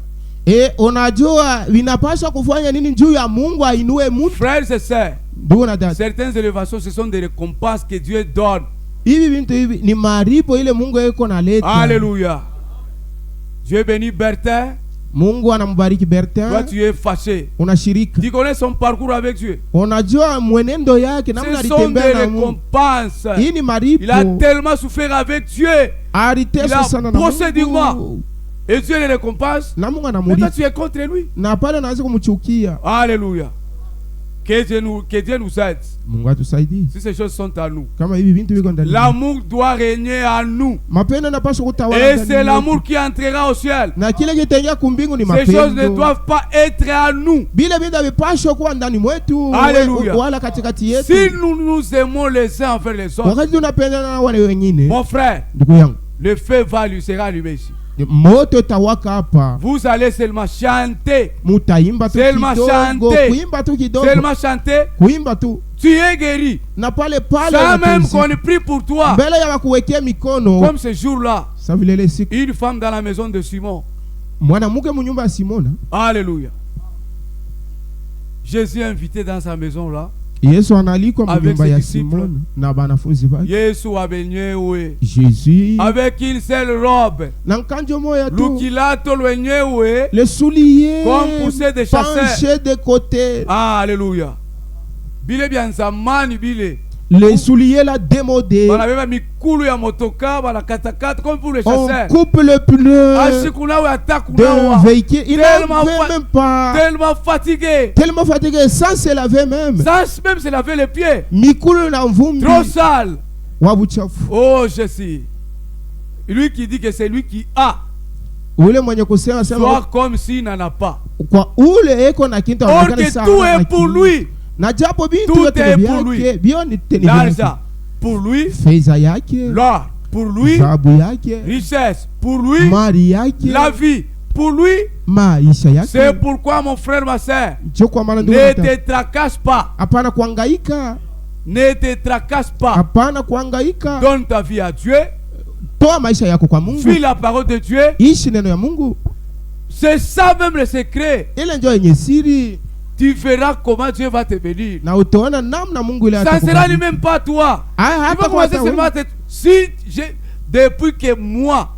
Unajua vinapaswa kufanya nini juu ya Mungu ainue mtu. Frères et sœurs, certaines élévations ce sont des récompenses que Dieu donne. Hivi vitu hivi ni maripo ile Mungu yako naleta. Alléluia. Dieu bénit Bertin. Mungu anambariki Bertin. Toi tu es fâché. Unashirika. Tu connais son parcours avec Dieu. Unajua mwenendo yake namna alitembea na Mungu. Hii ni maripo. Il a tellement souffert avec Dieu. Aliteswa sana na Mungu. Et Dieu le récompense. Mais toi tu es contre lui. Na pale unaanza kumchukia. Alléluia. Que Dieu nous aide. Mungu atusaidie. Si ces choses sont à nous. Kama hivi vitu viko ndani. L'amour doit régner en nous. Mapendo yanapaswa kutawala ndani. Et c'est l'amour qui entrera au ciel. Na kile kitaingia kumbingu ni mapendo. Ces choses ne doivent pas être à nous. Bila vida vipaswa kuwa ndani mwetu. Alléluia. Wala katikati yetu. Si nous nous aimons les uns envers les autres. Wakati tunapendana na wale wengine. Mon frère. Ndugu yangu. Le feu sera allumé ici. Moto tawaka hapa. Vous allez seulement chanter. Mutaimba tu seulement chanter. Kuimba tu kidogo. Seulement chanter. Kuimba tu. Tu es guéri. Na pale sans même qu'on prie pour toi. Mbele ya kuwekea mikono. Comme ce jour-là. Siku. Une femme dans la maison de Simon. Mwanamke munyumba ya Simona. Alléluia. Jésus est invité dans sa maison là. Yesu analikwa mnyumba ya Simoni na banafunzi bake. Yesu abenyewe. Jésus avec une seule robe. Na nkanjo moya tu. Lukilato lwenyewe. Le soulier comme poussé de chasseur. Penché de côté. Ah, alléluia. Bile bien zamani bile. Les souliers là démodés. On avait mis mikulu ya motoka bala katakata comme pour les chasseurs. On coupe le pneu. D'un véhicule. Il n'avait même pas. Tellement fatigué. Tellement fatigué sans se laver même. Sans même se laver les pieds. Mikulu na mvumbi. Trop sale. Wabuchafu. Oh Jésus. Lui qui dit que c'est lui qui a. Ule mwenye kusema sema. Soit comme s'il n'en a pas. Kwa ule eko na kintu. Or que tout est pour lui. Tout est pour lui. L'argent pour lui. L'or pour lui. Richesse pour lui. La vie pour lui. C'est pourquoi mon frère, ma soeur, ne te tracasse pas. Ne te tracasse pas. Donne ta vie à Dieu. Vis la parole de Dieu. C'est ça même le secret. Tu verras comment Dieu va te bénir. Ça ne sera lui-même pas toi. Tu vas commencer seulement à te... Si depuis que moi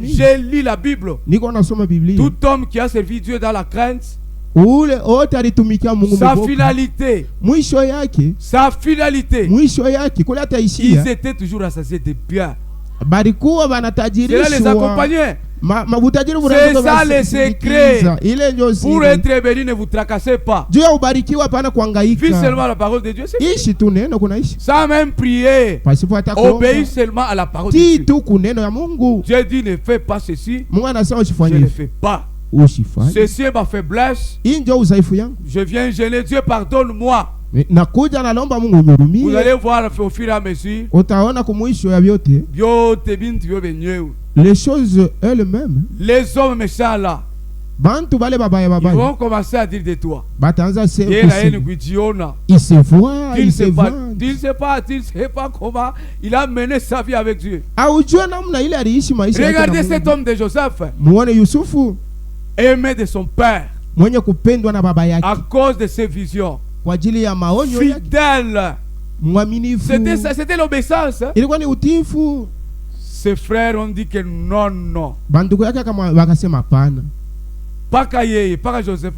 j'ai lu la Bible, tout homme qui a servi Dieu dans la crainte, sa finalité, ils étaient toujours associés de bien. Cela les accompagnait. C'est ça le secret. Pour être béni, ne vous tracassez pas. Vis seulement la parole de Dieu. Sans même prier. Obéis seulement à la parole de Dieu. Dieu dit ne fais pas ceci. Je ne fais pas. Ceci est ma faiblesse. Je viens gêner. Dieu pardonne-moi. Vous allez voir au fur et à mesure. Les choses elles-mêmes. Les hommes méchants là. Ils vont commencer à dire de toi. Il se voit. Il ne sait pas comment il a mené sa vie avec Dieu. Regardez cet homme de Joseph. Aimé de son père. À cause de ses visions. Fidèle. C'était l'obéissance. Ses frères ont dit que non. Pas Kaye, pas Joseph.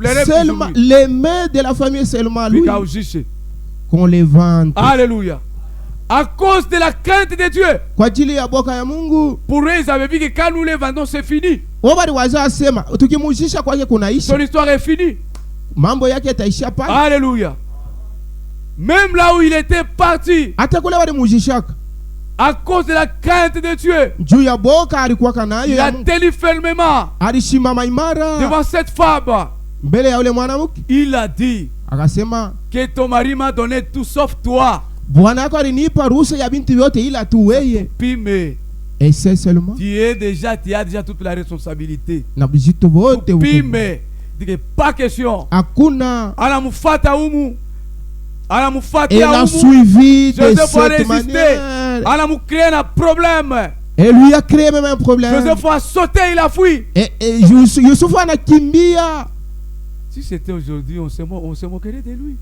Les mains de la famille seulement lui. Qu'on les vende. Alléluia. À cause de la crainte de Dieu. Pour eux, ils avaient vu que quand nous les vendons, c'est fini. Son histoire est finie. Alléluia. Même là où il était parti. À cause de la crainte de Dieu, il a tenu fermement devant cette femme. Il a dit que ton mari m'a donné tout sauf toi. Puis mais tu as déjà toute la responsabilité. Puis mais pas question. Elle a suivi de cette manière. Elle a créé un problème. Elle lui a créé même un problème. Joseph a sauté, il a fui. Et Yusuf a kimbia. Si c'était aujourd'hui, on se moquerait de lui.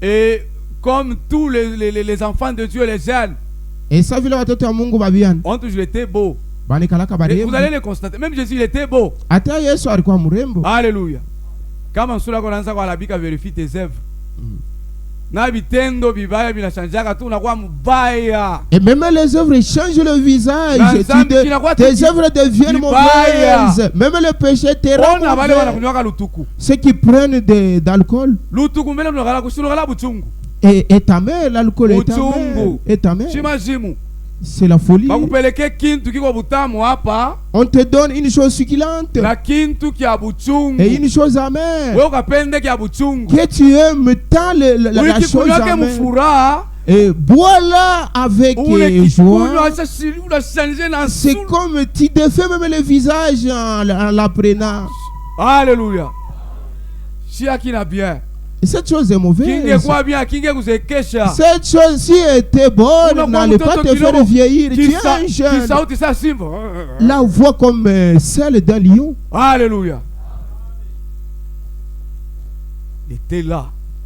Et comme tous les enfants de Dieu, les jeunes, ont toujours été beaux. Vous allez le constater. Même Jésus, il était beau. Alléluia. Quand on se commence à la Bible, vérifie tes œuvres. Et même les œuvres changent le visage. Tes œuvres deviennent mauvaises. Même le péché te rend mauvais. Ceux qui prennent d'alcool. Et ta mère, l'alcool est ta mère. C'est la folie. On te donne une chose succulente et une chose amère. Que tu aimes tant la chose amère. Et bois-la avec joie. C'est comme tu défais même le visage en l'apprenant. Alléluia. Si qui n'a bien. Cette chose est mauvaise. Cette chose-ci était bonne, n'allait pas te faire vieillir. Tu es un jeune. La voix comme celle d'un lion. Alléluia. Il était là.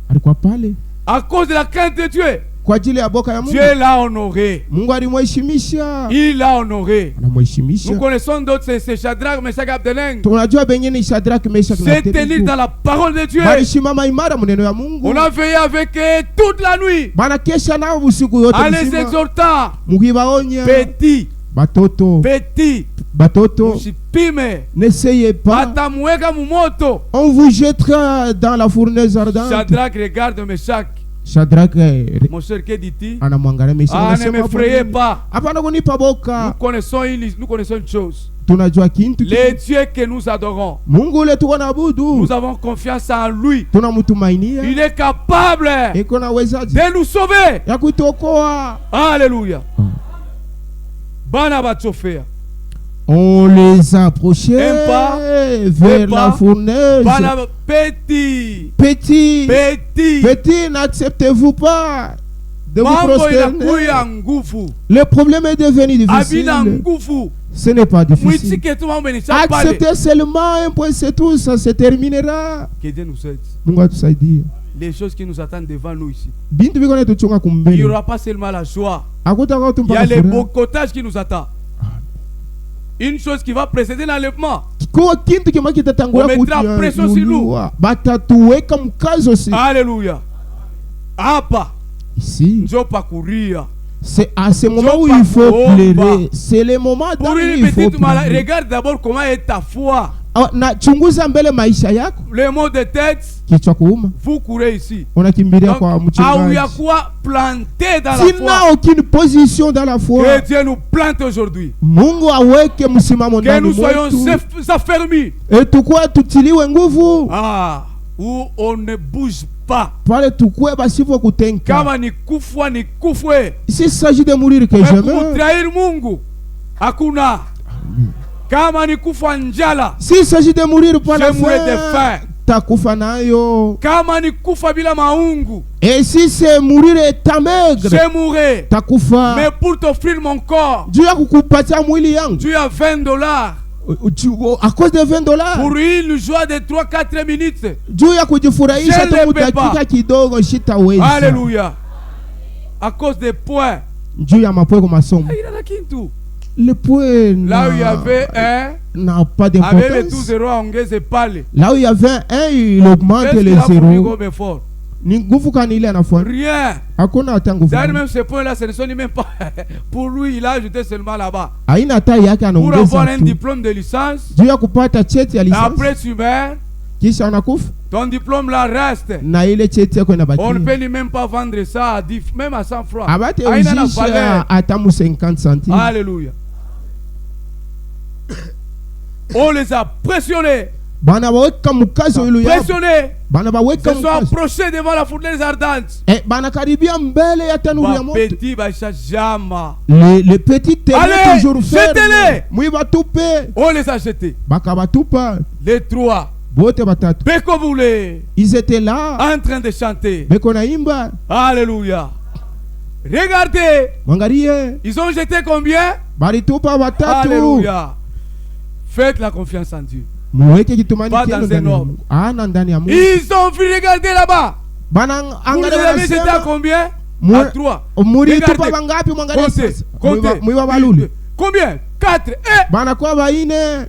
Alikuwa pale. À cause de la crainte de Dieu. Kwa ajili ya boka ya Mungu. Dieu l'a honoré. Mungu alimheshimisha. Il l'a honoré. Anamheshimisha. Nous connaissons d'autres, c'est Shadrach, Meshach et Abednego. Tunajua bengine Shadrach, Meshach na Abednego. C'est tenir dans la parole de Dieu. Balishimama imara muneno ya Mungu. On a veillé avec eux toute la nuit. Bana kesha nao usiku yote mzima. En les exhortant. Mukibaonya. Petit. Batoto. Petit. Batoto. N'essayez pas. On vous jettera dans la fournaise ardente. Shadrach regarde Meshach. Shadrach, mon cher, que dit-il? Ne m'effrayez pas. Nous connaissons une chose. Les dieux que nous adorons, nous avons confiance en lui. Il est capable de nous sauver. Alléluia. On les a approchés vers la fournaise. Petit, n'acceptez-vous pas de vous prosterner? Le problème est devenu difficile. Ce n'est pas difficile. Acceptez seulement un point, c'est tout, ça se terminera. Que Dieu nous aide. Les choses qui nous attendent devant nous ici. Il n'y aura pas seulement la joie. Il y a les boycottages qui nous attendent. Une chose qui va précéder l'enlèvement. On mettra pression sur nous. Alléluia. Abba. Ici. Courir. C'est à ce moment où il faut pleurer. C'est le moment où il faut pleurer. Regarde d'abord comment est ta foi. Le mot de tête. Vous courez ici. Donc, il y a quoi planter dans la foi. S'il n'a aucune position dans la foi, que Dieu nous plante aujourd'hui. Que nous soyons affermis. Où on ne bouge pas. S'il s'agit de mourir que jamais. S'il s'agit de mourir par la faim, takufa nayo. Et si c'est mourir et ta maigre, takufa. Mais pour t'offrir mon corps, Dieu a kukupatia mwili yangu. Tu as $20. À cause de $20. Pour une joie de 3-4 minutes. Dieu a kujifurahisha tu dakika kidogo shitaweza. Alléluia. À cause des points. Dieu a mapoe kwa masomo. Il a kintu. Le point là où il y avait un n'a pas d'importance. Avec tout zéro ongeze pale. Là où il y avait un, il augmente les zéros. Rien. D'ailleurs, même ce point-là, ce ne sont même pas. Pour lui, il a ajouté seulement là-bas. Pour avoir un diplôme de licence, après tu meurs, ton diplôme là reste. On ne peut même pas vendre ça à 10, même à 100 francs. Alléluia. On les a pressionnés. Pressionnés. Se sont approchés devant la fournaise ardente. Les petits allez, toujours jetez-les. On les a jetés. Les trois. Ils étaient là en train de chanter. Alléluia. Regardez. Ils ont jeté combien? Alléluia. Faites la confiance en Dieu. Pas dans un homme. Ils ont vu, regardez là-bas. Vous les avez jeté à combien? À 3. Regardez. Comptez. Combien? 4.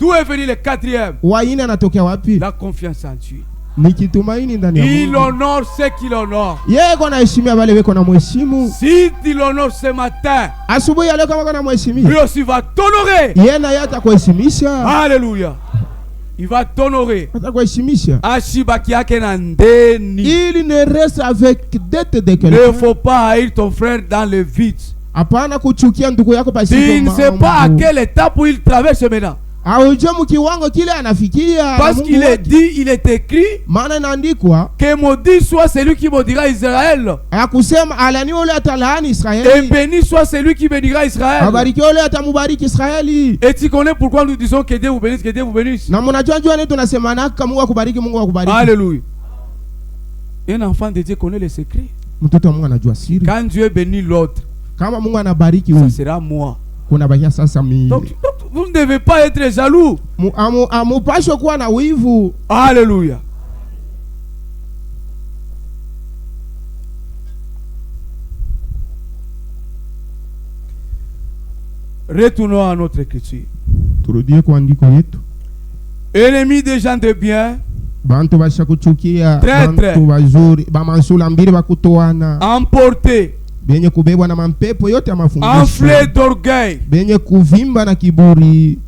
D'où est venu le 4e? La confiance en Dieu. Il honore ceux qui l'honorent. Si tu l'honores ce matin, lui aussi va t'honorer. Alléluia. Il va t'honorer. Il ne reste avec dette de quelqu'un. Il ne faut pas haïr ton frère dans le vide. Tu ne sais pas à quelle étape où il traverse maintenant. Parce qu'il est dit, il est écrit que maudit soit celui qui maudira Israël. Et béni soit celui qui bénira Israël. Et tu connais pourquoi nous disons que Dieu vous bénisse, que Dieu vous bénisse. Alléluia. Un enfant de Dieu connaît les secrets. Quand Dieu bénit l'autre, ça sera moi. Donc, vous ne devez pas être jaloux. Alléluia. Retournons à notre écriture. Turudie kwa andiko yetu. Ennemis des gens de bien. Bantu bashakuchukia, Traître. bantu bazuri, bamansula mbili bakutoana. Emporté. Benye kubebwa na mampepo yote ya mafundisho. Enflé d'orgueil. Benye kuvimba na kiburi.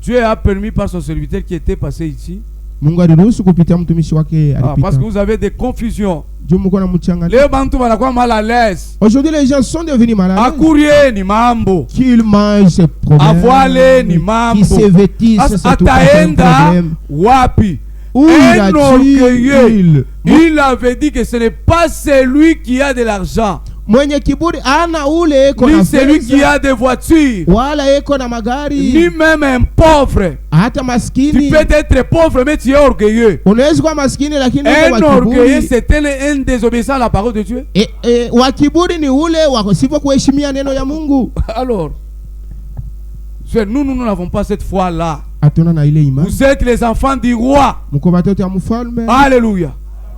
Dieu a permis par son serviteur qui était passé ici. Mungu aliruhusu kupitia mtumishi wake alipita. Parce que vous avez des confusions. Les bantu wanakuwa mal à l'aise. Aujourd'hui les gens sont devenus mal à l'aise. Akurie ni mambo. Qu'ils mangent c'est problème. Avoile ni mambo. Qui se vêtissent c'est tout un problème. Wapi. Un orgueilleux. Il avait dit que ce n'est pas celui qui a de l'argent. Mwenye kiburi ana ule eko na ni celui qui a des voitures. Wala eko na magari. Ni même un pauvre. Hata maskini. Tu peux être pauvre mais tu es orgueilleux. Unaweza kuwa maskini lakini un orgueilleux c'est un désobéissant à la parole de Dieu. Wa kiburi ni ule wasipo kuheshimia neno ya Mungu. Alors nous n'avons pas cette foi là. Atuna ile imani. Vous êtes les enfants du roi. Mko watoto wa mfalme. Alléluia.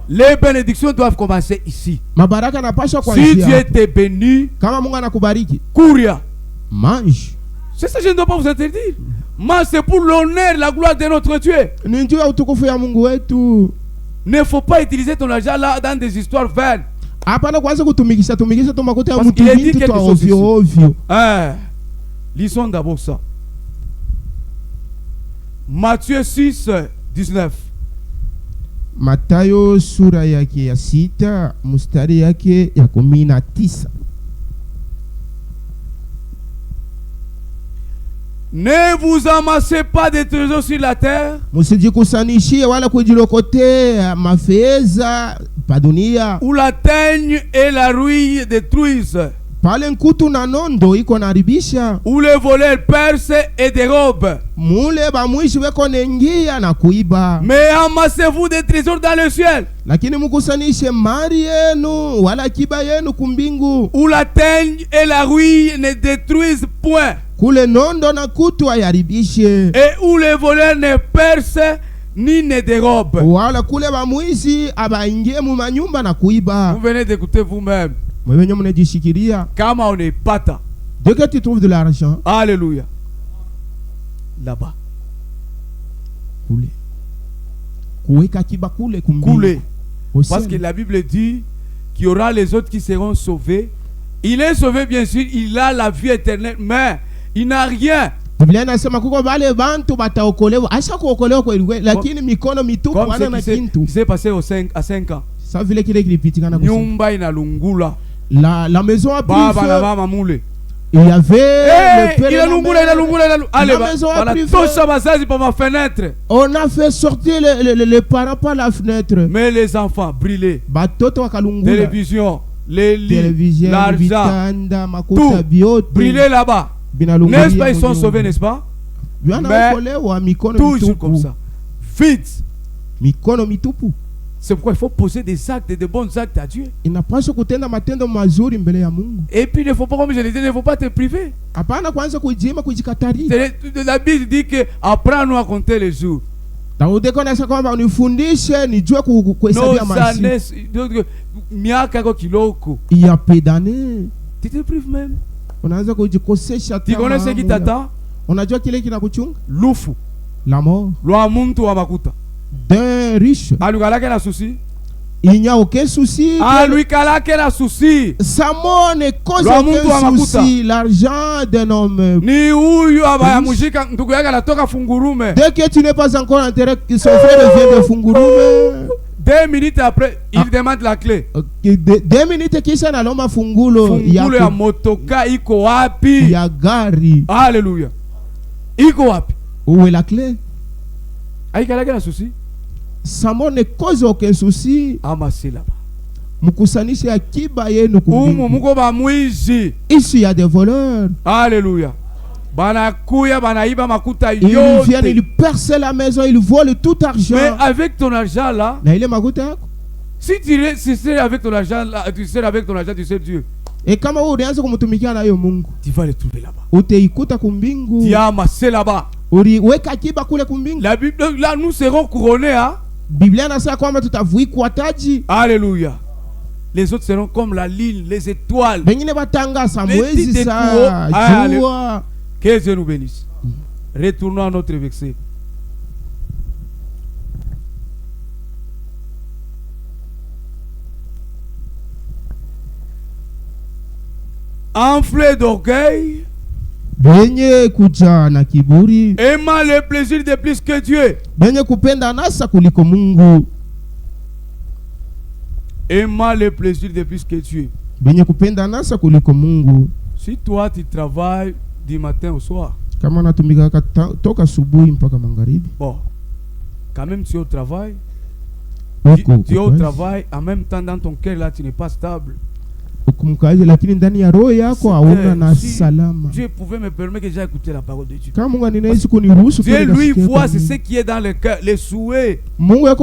Les bénédictions doivent commencer ici. Mabaraka napaswa kuanzia. Si Dieu te bénit, kama Mungu anakubariki, kuria. Mange. C'est ça, je ne dois pas vous interdire. Mais c'est pour l'honneur, la gloire de notre Dieu. Ni njoo ya utukufu ya Mungu wetu. Ne faut pas utiliser ton argent là dans des histoires vaines. Hapana kwanza kutumikisha tu makuta ya mtu bintu tu ovyo ovyo. Lisons d'abord ça. Matthieu 6, 19. Mathayo sura yake ya 6 mstari yake ya 19. Ne vous amassez pas de trésors sur la terre. Msijikusanyishie wala kujilokotea mafeza pa dunia. Où la teigne et la rouille détruisent. Pale nkutu na nondo iko naribisha. Où les voleurs percent et dérobent. Mule ba mwishi weko nengia na kuiba. Mais amassez-vous des trésors dans le ciel. Lakini mkusanishe mali yenu wala kiba yenu kumbingu. Où la teigne et la rouille ne détruisent point. Kule nondo na kutu ayaribishe. Et où les voleurs ne percent ni ne dérobent. Wala kule ba mwishi abaingie mu manyumba na kuiba. Vous venez d'écouter vous-même. Comment on est pata. Dès que tu trouves de l'argent, alléluia, là-bas, couler. Parce que la Bible dit qu'il y aura les autres qui seront sauvés. Il est sauvé bien sûr, il a la vie éternelle, mais il n'a rien. Comme ce qui s'est passé à 5 ans. La maison a pris feu. Il y avait la maison a pris feu. On a fait sortir les parents par la fenêtre. Mais les enfants brûlés. Télévision, les lits, l'argent, tout brûlé là-bas. N'est-ce pas, ils sont sauvés, n'est-ce pas? Mais toujours comme ça. Vite. C'est pourquoi il faut poser des actes, de bons actes à Dieu. Et puis il ne faut pas, comme je l'ai dit, il ne faut pas te priver. La Bible dit que apprends-nous à compter les jours. Nos années, miaka kiloko. Il y a peu d'années. Tu te prives même. Tu connais ce qui t'attend? Lufu. La mort. D'un riche. Il n'y a aucun souci. Sa mort ne cause aucun souci. L'argent d'un homme. Dès que tu n'es pas encore enterré, son frère vient de Fungurume. 2 minutes après, il demande la clé. 2 minutes kisha na lomba fungulo. Fungulo ya motoka iko wapi? Ya gari. Alléluia. Iko wapi? Où est la clé? Aïkalaka na souci. Sa mort ne cause aucun souci. Amassez là-bas. Mukusanishe akiba yenu kumbingu. Muko ba mwizi. Ici il y a des voleurs. Alléluia. Banakuya banaiba makuta yote. Ils viennent, ils percent la maison, ils volent tout argent. Mais avec ton argent là, na ile makuta, si tu sers avec ton argent là, tu sers avec ton argent, tu sers Dieu. Et kama wewe unaanza kumtumikia na hiyo Mungu, tu vas le trouver là-bas. Utaikuta kumbingu. Tu as amassé là-bas. Uliweka akiba kule kumbingu. La Bible là nous serons couronnés hein. Biblia inasema kwamba tutavikwa taji. Alléluia. Les autres seront comme la lune, les étoiles. Que Dieu nous bénisse. Retournons à notre verset. Enflé d'orgueil, aimant le plaisir de plus que Dieu. Aimant le plaisir de plus que Dieu. Si toi tu travailles du matin au soir, bon, quand même tu es au travail, tu es au travail, en même temps dans ton cœur là tu n'es pas stable. Dieu pouvait me permettre que j'ai écouté la parole de Dieu. Dieu lui voit c'est ce qui est dans le cœur, les souhaits. Mais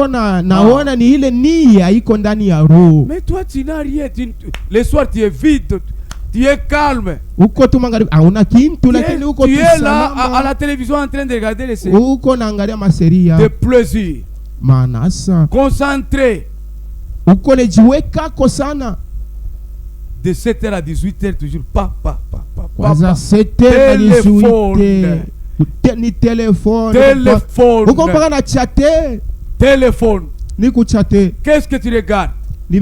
toi tu n'as rien, le soir tu es vide, tu es calme. Tu es là à la télévision en train de regarder les séries de plaisir, concentré. De 7h à 18h, toujours téléphone. Qu'est-ce que tu regardes? Les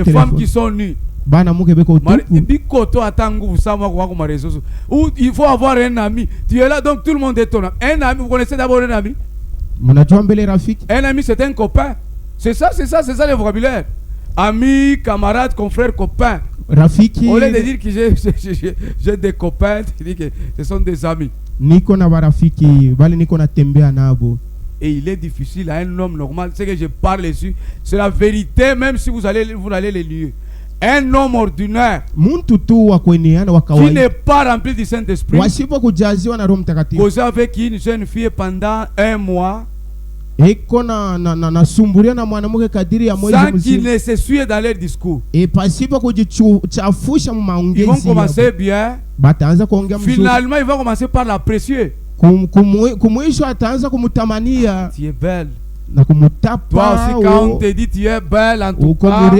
femmes qui sont nues. Il faut avoir un ami. Tu es là, donc tout le monde est ton ami. Un ami, vous connaissez d'abord un ami? Un ami, c'est un copain. C'est ça le vocabulaire. Amis, camarades, confrères, copains. Rafiki. Au lieu de dire que j'ai des copains, tu dis que ce sont des amis. Et il est difficile à un homme normal, c'est que je parle dessus, c'est la vérité, même si vous allez les lier. Un homme ordinaire qui n'est pas rempli du Saint-Esprit, causé avec une jeune fille pendant un mois, sans qu'ils ne se suivent dans leur discours. Ils vont commencer bien, finalement ils vont commencer par l'apprécier. Tu es belle. Toi aussi quand on te dit tu es belle, en tout cas,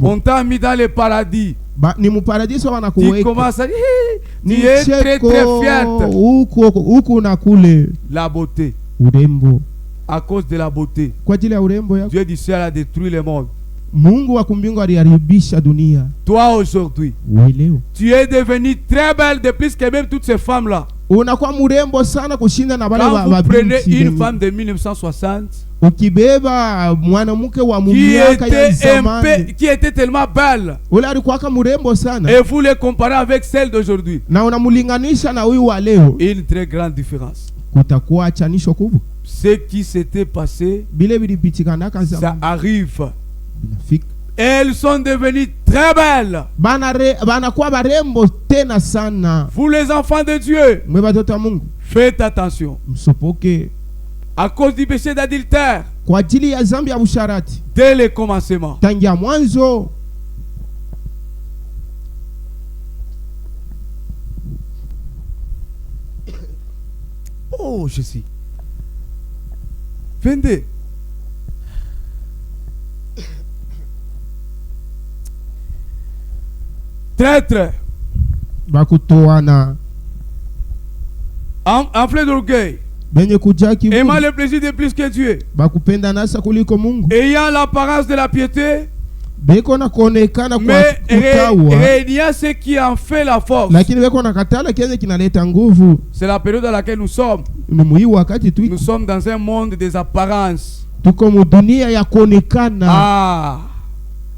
on t'a mis dans le paradis. Tu commences à dire tu es très très fière. La beauté. À cause de la beauté, Dieu du ciel a détruit le monde. Toi aujourd'hui, tu es devenu très belle de plus que même toutes ces femmes là. Quand vous prenez une femme de 1960 qui était tellement belle et vous les comparez avec celle d'aujourd'hui, une très grande différence. Ce qui s'était passé, ça arrive. Elles sont devenues très belles. Vous les enfants de Dieu, faites attention. À cause du péché d'adultère, dès le commencement, oh, je sais. 22. Traître. Enflé d'orgueil. Aimant le plaisir de plus que Dieu. Ayant l'apparence de la piété. Mais régnant ce qui en fait la force. C'est la période dans laquelle nous sommes. Nous sommes dans un monde des apparences. Ah,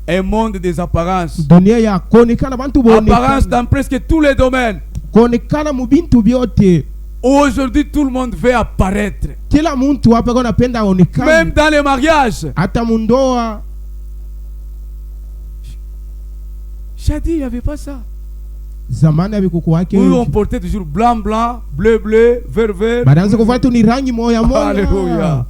un monde des apparences. Apparences dans presque tous les domaines. Aujourd'hui, tout le monde veut apparaître. Même dans les mariages. Jadis, il n'y avait pas ça. Oui, on portait toujours blanc, blanc, bleu, bleu, vert, vert. Alléluia.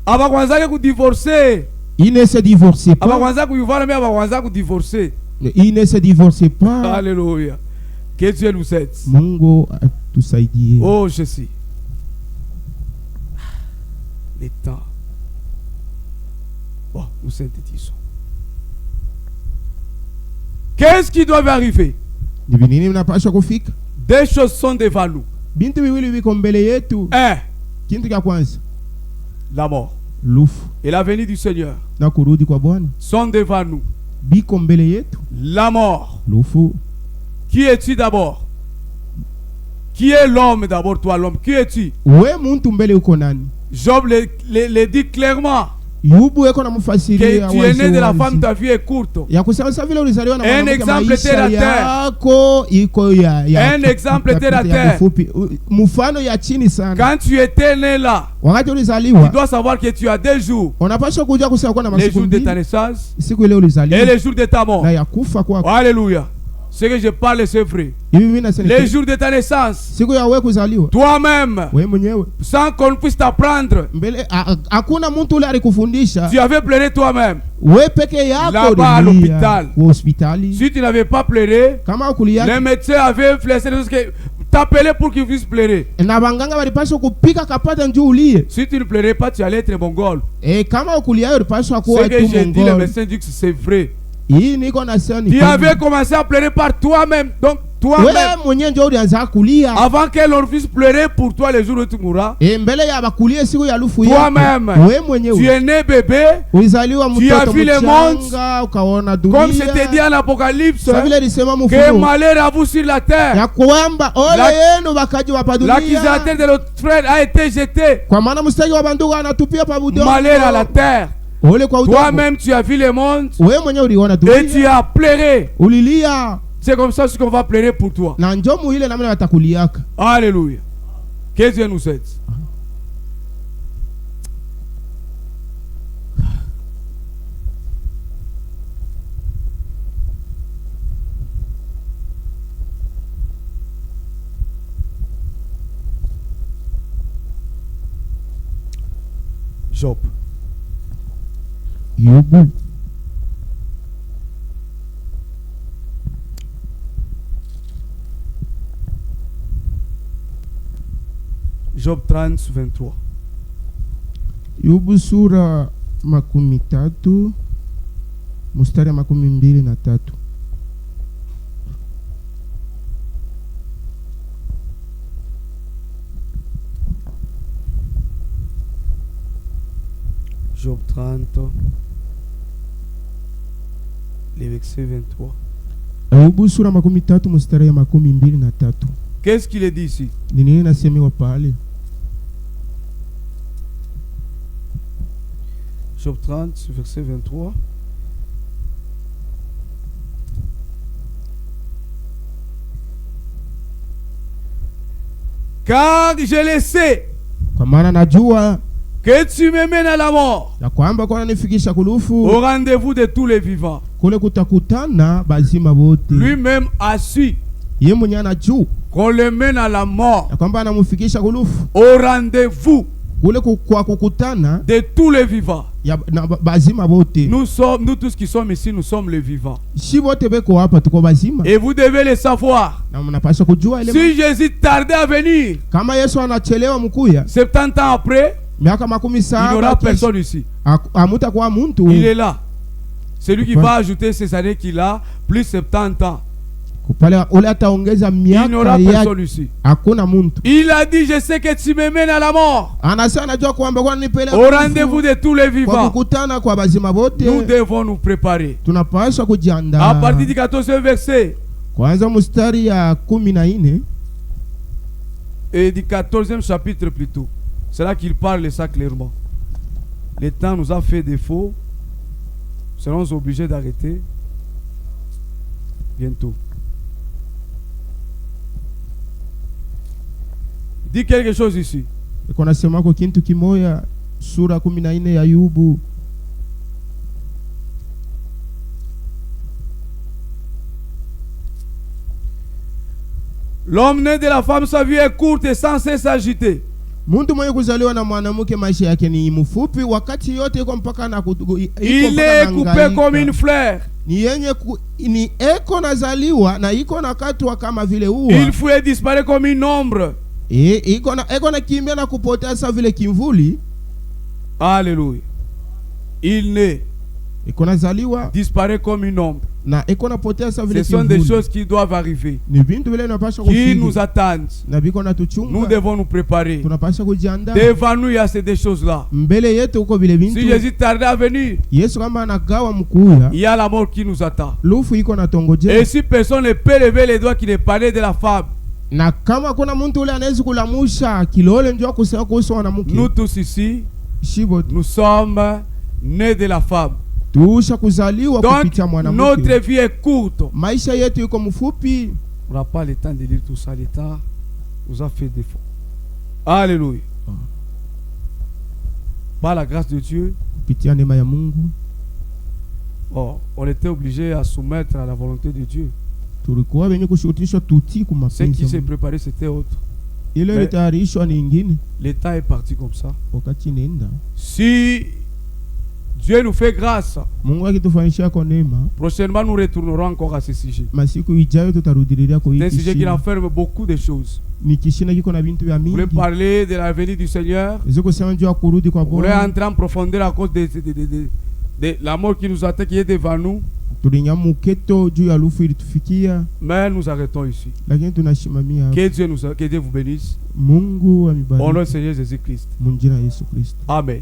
Abawanza ku divorcer. Il ne se divorçait pas. Abawanza ku yuvara mais abawanza ku divorcer. Il ne se divorçait pas. Alléluia. Que Dieu nous aide. Mungu atusaidie. Oh, je sais. Les temps. Bon, nous synthétisons. Qu'est-ce qui doit arriver? Deux choses sont devant nous. Un, la mort et la venue du Seigneur sont devant nous. La mort. Qui es-tu d'abord? Qui est l'homme d'abord, toi l'homme? Qui es-tu? Job le dit clairement. Que tu es né de la femme, ta vie est courte. Un exemple terre à terre. Un exemple terre à terre. Quand tu étais né là, tu dois savoir que tu as 2 jours. Les jours de ta naissance et les jours de ta mort. Alléluia. Ce que je parle, c'est vrai. Les jours de ta naissance, toi-même, sans qu'on puisse t'apprendre, tu avais pleuré toi-même. Là-bas à l'hôpital. Si tu n'avais pas pleuré, les médecins avaient laissé les choses que t'appeler pour qu'ils puissent pleurer. Si tu ne pleurais pas, tu allais être mongol. Ce que j'ai dit, les médecins disent que c'est vrai. Tu avais commencé à pleurer par toi-même. Donc toi-même, avant que l'on puisse pleurer pour toi les jours où tu mourras, toi-même, tu es né bébé, tu as vu le monde, comme c'était dit en Apocalypse, que malheur à vous sur la terre. L'accusateur de notre frère a été jeté. Malheur à la terre. Toi-même tu as vu le monde et tu as pleuré. C'est comme ça qu'on va pleurer pour toi. Alléluia. Que Dieu nous aide. Job. Job 30, 23. Yobu sura 13 mstari 23. Job 30, le verset 23. Yobu sura 13 mstari 23. Qu'est-ce qu'il est dit ici? Job 30, verset 23. Car je le sais que tu me mènes à la mort, au rendez-vous de tous les vivants. Lui-même a su qu'on le mène à la mort, au rendez-vous de tous les vivants. Nous tous qui sommes ici, nous sommes les vivants. Et vous devez le savoir. Si Jésus tardait à venir, 70 ans après, il n'y aura personne ici. Il est là. C'est lui qui va ajouter ces années qu'il a, plus 70 ans. Il n'aura personne ici. Il a dit, je sais que tu me mènes à la mort, au rendez-vous de tous les vivants. Nous devons nous préparer. À partir du 14e verset et du 14e chapitre plutôt, c'est là qu'il parle de ça clairement. Le temps nous a fait défaut. Nous serons obligés d'arrêter bientôt. Dis quelque chose ici. L'homme né de la femme, sa vie est courte et sans cesse agitée. Il est coupé comme une fleur. Il fouille et disparaît comme une ombre. Alléluia. Il naît, disparaît comme une ombre. Ce sont des choses qui doivent arriver, qui nous attendent. Nous devons nous préparer. Devant nous, il y a ces deux choses-là. Si Jésus tardait à venir, il y a la mort qui nous attend. Et si personne ne peut lever les doigts qui ne parlait de la femme, nous tous ici, nous sommes nés de la femme. Donc notre vie est courte. On n'a pas le temps de lire tout ça. L'État nous a fait défaut. Alléluia. Par la grâce de Dieu, on était obligé à soumettre à la volonté de Dieu. Ce qui s'est préparé, c'était autre. L'État est parti comme ça. Si Dieu nous fait grâce, prochainement nous retournerons encore à ce sujet. C'est un sujet qui renferme beaucoup de choses. Vous voulez parler de la venue du Seigneur? Vous voulez entrer en profondeur à cause de la mort qui nous attend, qui est devant nous? Mais nous arrêtons ici. Que Dieu vous bénisse. Au nom du Seigneur Jésus-Christ. Amen.